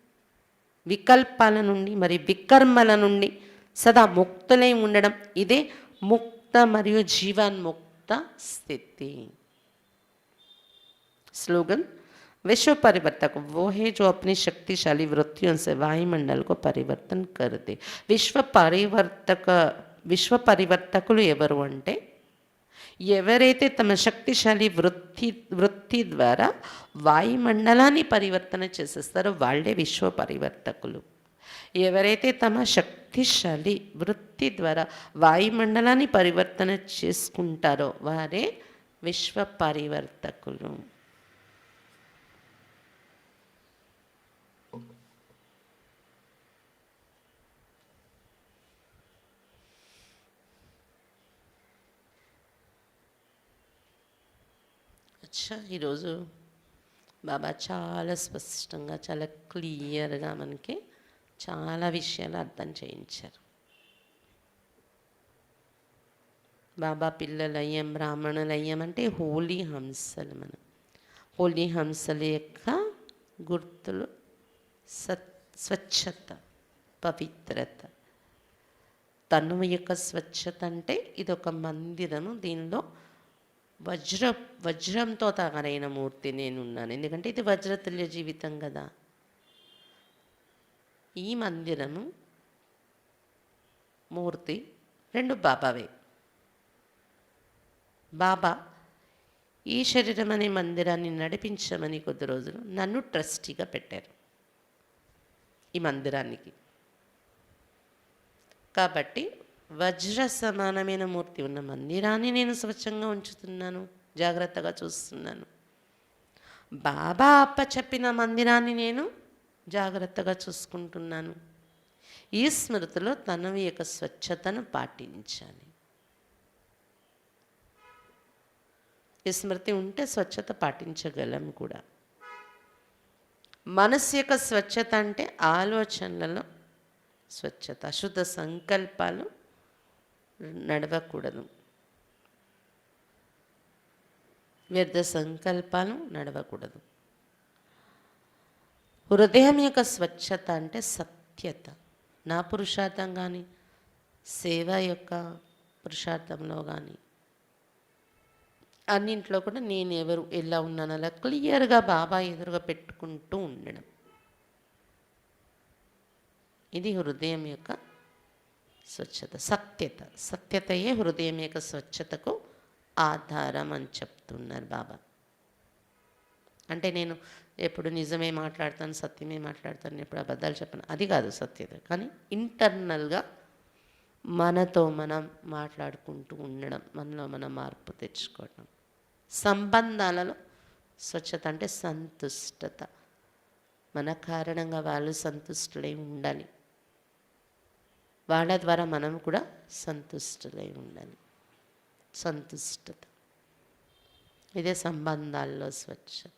వికల్పాల నుండి మరి వికర్మల నుండి సదా ముక్తులై ఉండడం ఇదే ముక్త మరియు జీవన్ముక్త స్థితి. स्लोगन विश्व परिवर्तक वो है जो अपनी शक्तिशाली वृत्तियों से वायुमंडल को परिवर्तन कर दे. విశ్వ పరివర్తకులు ఎవరు అంటే ఎవరైతే తమ శక్తిశాలి వృత్తి ద్వారా వాయుమండలాన్ని పరివర్తన చేసేస్తారో వాళ్ళే విశ్వ పరివర్తకులు. ఎవరైతే తమ శక్తిశాలి వృత్తి ద్వారా వాయుమండలాన్ని పరివర్తన చేసుకుంటారో వారే విశ్వ పరివర్తకులు. ఈరోజు బాబా చాలా స్పష్టంగా చాలా క్లియర్గా మనకి చాలా విషయాలు అర్థం చేయించారు. బాబా పిల్లలయ్యం, బ్రాహ్మణులయ్యం అంటే హోలీ హంసలు. మనం హోలీ హంసల యొక్క గుర్తులు స్వచ్ఛత, పవిత్రత. తనువు యొక్క స్వచ్ఛత అంటే ఇది ఒక మందిరము, దీనిలో వజ్రంతో తయారైన మూర్తి నేనున్నాను. ఎందుకంటే ఇది వజ్రతుల్య జీవితం కదా. ఈ మందిరము మూర్తి రెండు బాబావే. బాబా ఈ శరీరం అనే మందిరాన్ని నడిపించమని కొద్ది రోజులు నన్ను ట్రస్టీగా పెట్టారు ఈ మందిరానికి. కాబట్టి వజ్ర సమానమైన మూర్తి ఉన్న మందిరాన్ని నేను స్వచ్ఛంగా ఉంచుతున్నాను, జాగ్రత్తగా చూస్తున్నాను. బాబా అప్ప చెప్పిన మందిరాన్ని నేను జాగ్రత్తగా చూసుకుంటున్నాను. ఈ స్మృతిలో తన యొక్క స్వచ్ఛతను పాటించాలి. ఈ స్మృతి ఉంటే స్వచ్ఛత పాటించగలం కూడా. మనసు యొక్క స్వచ్ఛత అంటే ఆలోచనలలో స్వచ్ఛత, అశుద్ధ సంకల్పాలు నడవకూడదు, వ్యర్థ సంకల్పాలు నడవకూడదు. హృదయం యొక్క స్వచ్ఛత అంటే సత్యత. నా పురుషార్థం కానీ సేవ యొక్క పురుషార్థంలో కానీ అన్నింట్లో కూడా నేను ఎవరు ఎలా ఉన్నాను అలా క్లియర్గా బాబా ఎదురుగా పెట్టుకుంటూ ఉండడం. ఇది హృదయం యొక్క స్వచ్ఛత, సత్యత. సత్యతయే హృదయం యొక్క స్వచ్ఛతకు ఆధారం అని చెప్తున్నారు బాబా. అంటే నేను ఎప్పుడు నిజమే మాట్లాడతాను, సత్యమే మాట్లాడతాను, ఎప్పుడు అబద్ధాలు చెప్పను, అది కాదు సత్యత. కానీ ఇంటర్నల్గా మనతో మనం మాట్లాడుకుంటూ ఉండడం, మనలో మనం మార్పు తెచ్చుకోవడం. సంబంధాలలో స్వచ్ఛత అంటే సంతుష్టత. మన కారణంగా వాళ్ళు సంతుష్టులై ఉండాలి, వాళ్ళ ద్వారా మనం కూడా సంతుష్టులై ఉండాలి. సంతుష్టత, ఇదే సంబంధాల్లో స్వచ్ఛత.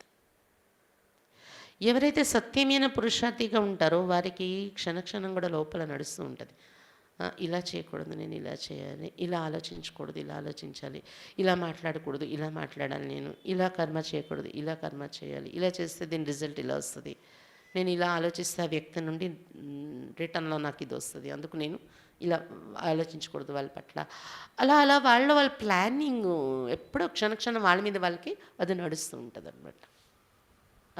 ఎవరైతే సత్యమైన పురుషార్థిగా ఉంటారో వారికి క్షణక్షణం కూడా లోపల నడుస్తూ ఉంటుంది. ఇలా చేయకూడదు, నేను ఇలా చేయాలి, ఇలా ఆలోచించకూడదు, ఇలా ఆలోచించాలి, ఇలా మాట్లాడకూడదు, ఇలా మాట్లాడాలి, నేను ఇలా కర్మ చేయకూడదు, ఇలా కర్మ చేయాలి, ఇలా చేస్తే దీని రిజల్ట్ ఇలా వస్తుంది, నేను ఇలా ఆలోచిస్తే ఆ వ్యక్తి నుండి రిటర్న్లో నాకు ఇది వస్తుంది, అందుకు నేను ఇలా ఆలోచించకూడదు వాళ్ళ పట్ల. అలా అలా వాళ్ళ ప్లానింగ్ ఎప్పుడో క్షణక్షణం వాళ్ళ మీద వాళ్ళకి అది నడుస్తూ ఉంటుంది అనమాట.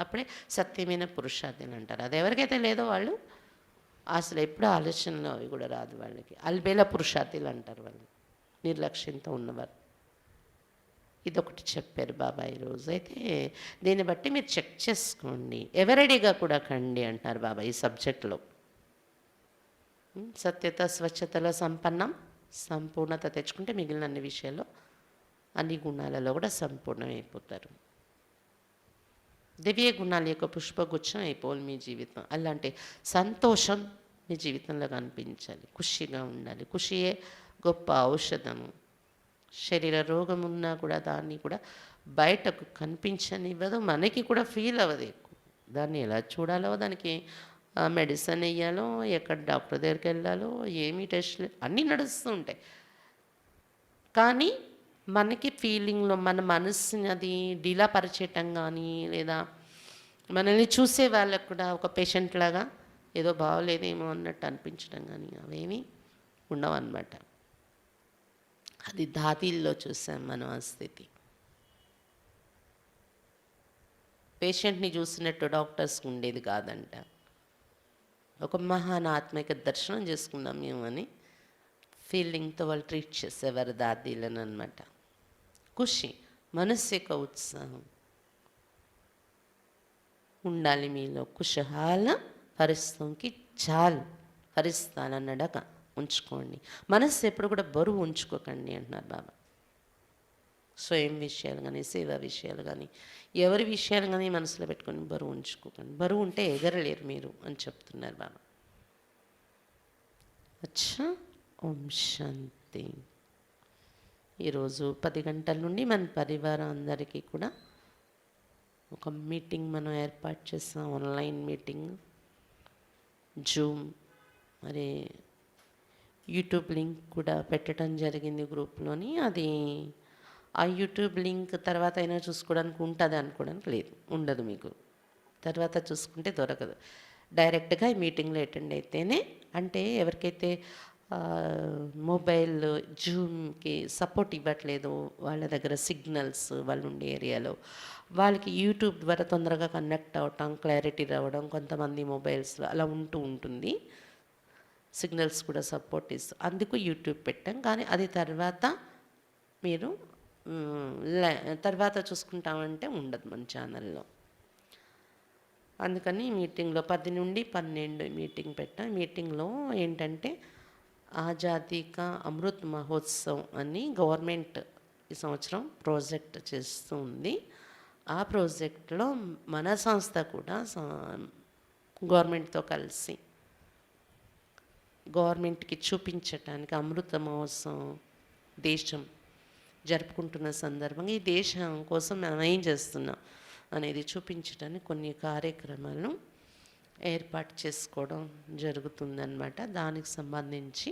అప్పుడే సత్యమైన పురుషార్థులు అంటారు. అది ఎవరికైతే లేదో వాళ్ళు అసలు ఎప్పుడూ ఆలోచనలో అవి కూడా రాదు వాళ్ళకి. అల్బేల పురుషార్థులు అంటారు వాళ్ళు, నిర్లక్ష్యంతో ఉన్నవారు. ఇదొకటి చెప్పారు బాబా ఈరోజు. అయితే దీన్ని బట్టి మీరు చెక్ చేసుకోండి, ఎవరెడీగా కూడా కండి అంటారు బాబా ఈ సబ్జెక్ట్లో. సత్యత స్వచ్ఛతలో సంపన్నం, సంపూర్ణత తెచ్చుకుంటే మిగిలిన అన్ని విషయాల్లో అన్ని గుణాలలో కూడా సంపూర్ణమైపోతారు. దివ్య గుణాల యొక్క పుష్పగుచ్చం అయిపోవాలి మీ జీవితం. అలాంటి సంతోషం మీ జీవితంలో కనిపించాలి, ఖుషిగా ఉండాలి. ఖుషియే గొప్ప ఔషధము. శరీర రోగం ఉన్నా కూడా దాన్ని కూడా బయటకు కనిపించనివ్వదు, మనకి కూడా ఫీల్ అవ్వదు ఎక్కువ. దాన్ని ఎలా చూడాలో, దానికి మెడిసిన్ వేయాలో, ఎక్కడ డాక్టర్ దగ్గరికి వెళ్ళాలో, ఏమి టెస్ట్లు అన్నీ నడుస్తూ ఉంటాయి. కానీ మనకి ఫీలింగ్లో మన మనసుని అది డీలాపరిచేయటం కానీ, లేదా మనల్ని చూసే వాళ్ళకు కూడా ఒక పేషెంట్ లాగా ఏదో బాగోలేదేమో అన్నట్టు అనిపించడం కానీ అవేమీ ఉండవు అన్నమాట. అది దాతీల్లో చూసాం మనం ఆ స్థితి. పేషెంట్ని చూసినట్టు డాక్టర్స్కి ఉండేది కాదంట. ఒక మహాన్ ఆత్మిక దర్శనం చేసుకున్నాం మేము అని ఫీలింగ్తో వాళ్ళు ట్రీట్ చేసేవారు దాదీలను అనమాట. ఖుషి, మనస్సు యొక్క ఉత్సాహం ఉండాలి మీలో. కుషహాల పరిస్థితికి చాలు పరిస్థానన్నడక ఉంచుకోండి. మనస్సు ఎప్పుడు కూడా బరువు ఉంచుకోకండి అంటున్నారు బాబా. స్వయం విషయాలు కానీ, సేవా విషయాలు కానీ, ఎవరి విషయాలు కానీ మనసులో పెట్టుకొని బరువు ఉంచుకోకండి. బరువు ఉంటే ఎగరలేరు మీరు అని చెప్తున్నారు బాబా. అచ్చా, ఓం శాంతి. ఈరోజు 10 గంటల నుండి మన పరివారం అందరికీ కూడా ఒక మీటింగ్ మనం ఏర్పాటు చేస్తాం, ఆన్లైన్ మీటింగ్, జూమ్, మరి యూట్యూబ్ లింక్ కూడా పెట్టడం జరిగింది గ్రూప్లోని. అది ఆ యూట్యూబ్ లింక్ తర్వాత అయినా చూసుకోవడానికి ఉంటుంది అనుకోవడానికి లేదు, ఉండదు మీకు. తర్వాత చూసుకుంటే దొరకదు. డైరెక్ట్గా ఈ మీటింగ్లో అటెండ్ అయితేనే, అంటే ఎవరికైతే మొబైల్ జూమ్కి సపోర్ట్ ఇవ్వట్లేదు, వాళ్ళ దగ్గర సిగ్నల్స్ వాళ్ళు ఉండే ఏరియాలో, వాళ్ళకి యూట్యూబ్ ద్వారా తొందరగా కనెక్ట్ అవ్వటం, క్లారిటీ రావడం, కొంతమంది మొబైల్స్లో అలా ఉంటూ ఉంటుంది. సిగ్నల్స్ కూడా సపోర్ట్ ఇస్తూ అందుకు యూట్యూబ్ పెట్టాం. కానీ అది తర్వాత మీరు తర్వాత చూసుకుంటామంటే ఉండదు మన ఛానల్లో. అందుకని మీటింగ్లో 10 నుండి 12 మీటింగ్ పెట్టాం. మీటింగ్లో ఏంటంటే ఆజాదీ కా అమృత్ మహోత్సవ్ అని గవర్నమెంట్ ఈ సంవత్సరం ప్రాజెక్ట్ చేస్తూ ఉంది. ఆ ప్రాజెక్ట్లో మన సంస్థ కూడా గవర్నమెంట్తో కలిసి గవర్నమెంట్కి చూపించటానికి అమృత మహోత్సవం దేశం జరుపుకుంటున్న సందర్భంగా ఈ దేశం కోసం మనం ఏం చేస్తున్నాం అనేది చూపించడానికి కొన్ని కార్యక్రమాలను ఏర్పాటు చేసుకోవడం జరుగుతుందన్నమాట. దానికి సంబంధించి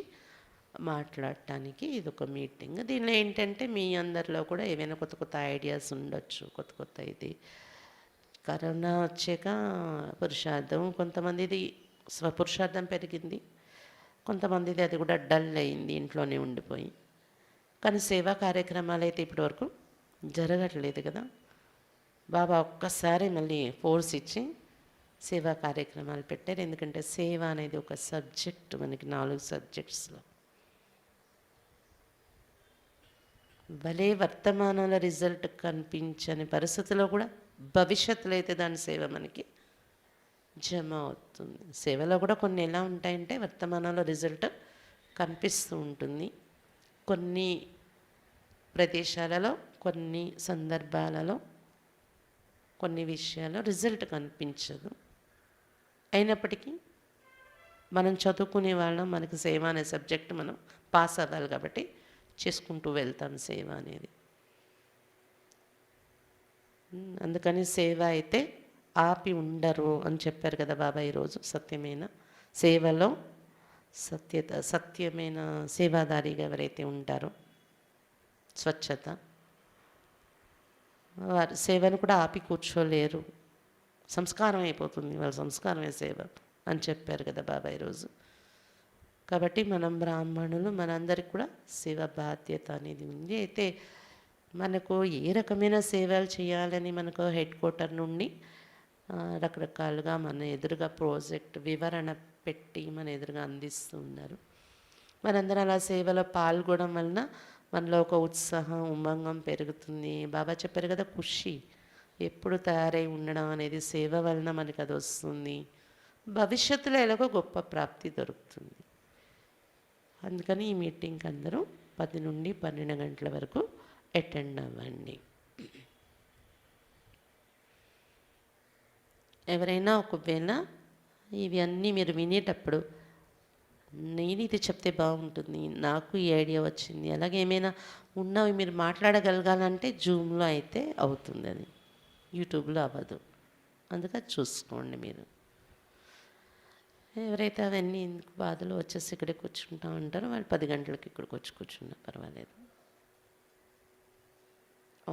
మాట్లాడటానికి ఇది ఒక మీటింగ్. దీనిలో ఏంటంటే మీ అందరిలో కూడా ఏవైనా కొత్త కొత్త ఐడియాస్ ఉండొచ్చు. కొత్త ఇది కరోనా వచ్చాక పురుషార్థం, కొంతమందిది స్వపురుషార్థం పెరిగింది, కొంతమందిది అది కూడా డల్ అయింది, ఇంట్లోనే ఉండిపోయి. కానీ సేవా కార్యక్రమాలు అయితే ఇప్పటివరకు జరగట్లేదు కదా. బాబా ఒక్కసారి మళ్ళీ ఫోర్స్ ఇచ్చి సేవా కార్యక్రమాలు పెట్టారు. ఎందుకంటే సేవ అనేది ఒక సబ్జెక్ట్, మనకి 4 సబ్జెక్ట్స్లో. భలే వర్తమానంలో రిజల్ట్ కనిపించని పరిస్థితుల్లో కూడా భవిష్యత్తులో అయితే దాని సేవ మనకి జమ అవుతుంది. సేవలో కూడా కొన్ని ఎలా ఉంటాయంటే వర్తమానంలో రిజల్ట్ కనిపిస్తూ ఉంటుంది, కొన్ని ప్రదేశాలలో, కొన్ని సందర్భాలలో, కొన్ని విషయాల్లో రిజల్ట్ కనిపించదు. అయినప్పటికీ మనం చదువుకునే వాళ్ళం, మనకి సేవ అనే సబ్జెక్ట్ మనం పాస్ అవ్వాలి కాబట్టి చేసుకుంటూ వెళ్తాం సేవ అనేది. అందుకని సేవ అయితే ఆపి ఉండరు అని చెప్పారు కదా బాబా ఈరోజు. సత్యమైన సేవలో సత్యమైన సేవాదారిగా ఎవరైతే ఉంటారో, స్వచ్ఛత, వారి సేవను కూడా ఆపి కూర్చోలేరు, సంస్కారం అయిపోతుంది, వాళ్ళ సంస్కారమే సేవ అని చెప్పారు కదా బాబా ఈరోజు. కాబట్టి మనం బ్రాహ్మణులు, మనందరికి కూడా సేవ బాధ్యత అనేది ఉంది. అయితే మనకు ఏ రకమైన సేవలు చేయాలని మనకు హెడ్ క్వార్టర్ నుండి రకరకాలుగా మన ఎదురుగా ప్రాజెక్ట్ వివరణ పెట్టి మన ఎదురుగా అందిస్తూ ఉన్నారు. మనందరం అలా సేవలో పాల్గొనడం వలన మనలో ఒక ఉత్సాహం, ఉమంగం పెరుగుతుంది. బాబా చెప్పారు కదా, ఖుషి ఎప్పుడు తయారై ఉండడం అనేది సేవ వలన మనకి అది వస్తుంది. భవిష్యత్తులో ఎలాగో గొప్ప ప్రాప్తి దొరుకుతుంది. అందుకని ఈ మీటింగ్కి అందరూ 10 నుండి 12 గంటల వరకు అటెండ్ అవ్వండి. ఎవరైనా ఒకవేళ ఇవి అన్నీ మీరు వినేటప్పుడు నేను ఇది చెప్తే బాగుంటుంది, నాకు ఈ ఐడియా వచ్చింది, అలాగే ఏమైనా ఉన్నవి మీరు మాట్లాడగలగాలంటే జూమ్లో అయితే అవుతుంది, అది యూట్యూబ్లో అవ్వదు. అందుకని చూసుకోండి మీరు. ఎవరైతే అవన్నీ ఎందుకు బాధలు వచ్చేసి ఇక్కడికి కూర్చుంటా ఉంటారో వాళ్ళు 10 గంటలకు ఇక్కడికి వచ్చి కూర్చున్నా పర్వాలేదు.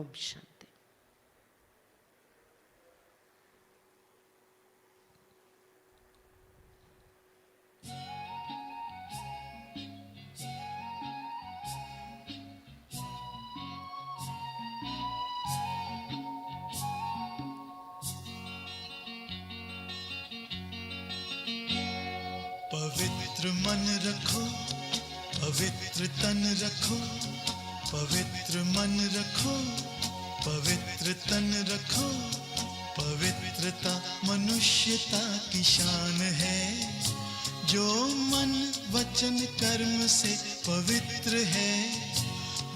ఓం శాంతి. पवित्र मन रखो, पवित्र तन रखो, पवित्र मन रखो, पवित्र तन रखो। पवित्रता मनुष्यता की शान है। जो मन वचन कर्म से पवित्र है,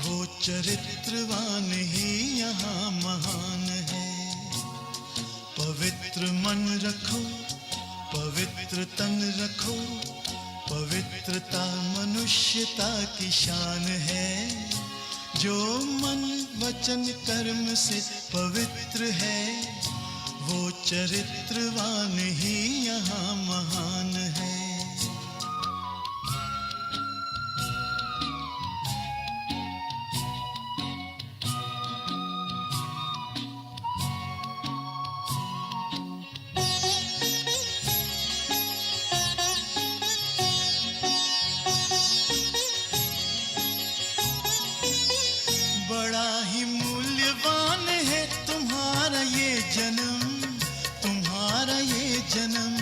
वो चरित्रवान ही यहाँ महान है। पवित्र मन रखो, पवित्र तन रखो, पवित्रता मनुष्यता की शान है। जो मन वचन कर्म से पवित्र है, वो चरित्रवान ही यहाँ महान है। बड़ा ही मूल्यवान है तुम्हारा ये जन्म, तुम्हारा ये जन्म।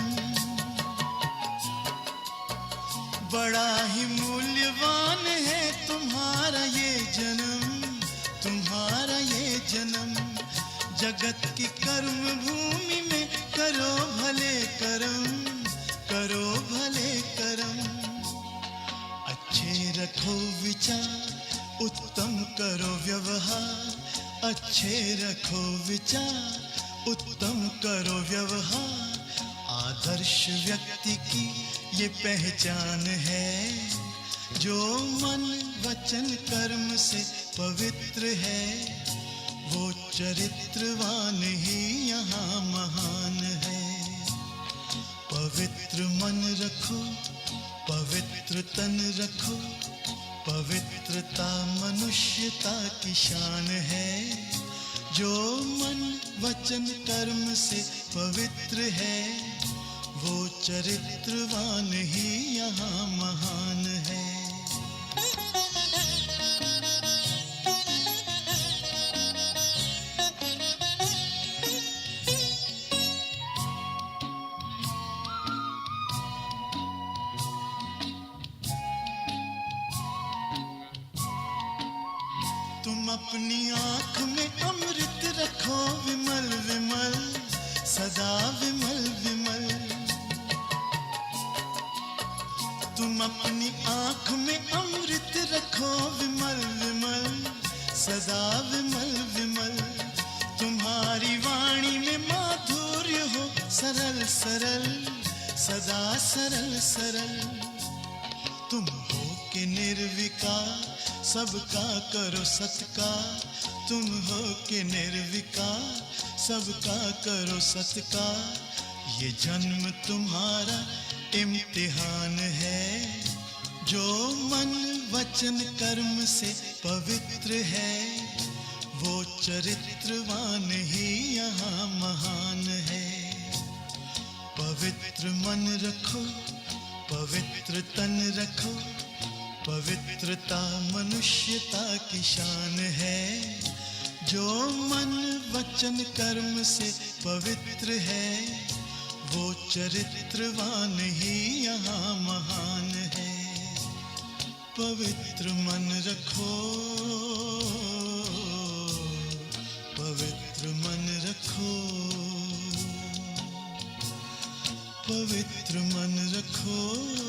जगत की कर्म भूमि में करो भले कर्म, करो भले कर्म। अच्छे रखो विचार, उत्तम करो व्यवहार। अच्छे रखो विचार, उत्तम करो व्यवहार। आदर्श व्यक्ति की ये पहचान है, जो मन वचन कर्म से पवित्र है। वो चरित्रवान ही यहाँ महान है। पवित्र मन रखो, पवित्र तन रखो। पवित्रता मनुष्यता की शान है। जो मन वचन कर्म से पवित्र है, वो चरित्रवान ही यहाँ महान है। तुम अपनी आँख में अमृत रखो विमल विमल, सदा विमल विमल। तुम अपनी आँख में अमृत रखो विमल विमल, सदा विमल विमल। तुम्हारी वाणी में माधुर्य हो सरल सरल, सदा सरल सरल। तुम हो के निर्विकार, सबका करो सत्कार। तुम हो के निर्विकार, सबका करो सत्कार। ये जन्म तुम्हारा इम्तिहान है। जो मन वचन कर्म से पवित्र है, वो चरित्रवान ही यहाँ महान है। पवित्र मन रखो, पवित्र तन रखो। पवित्रता मनुष्यता की शान है। जो मन वचन कर्म से पवित्र है, वो चरित्रवान ही यहाँ महान है। पवित्र मन रखो, पवित्र मन रखो। पवित्र मन रखो।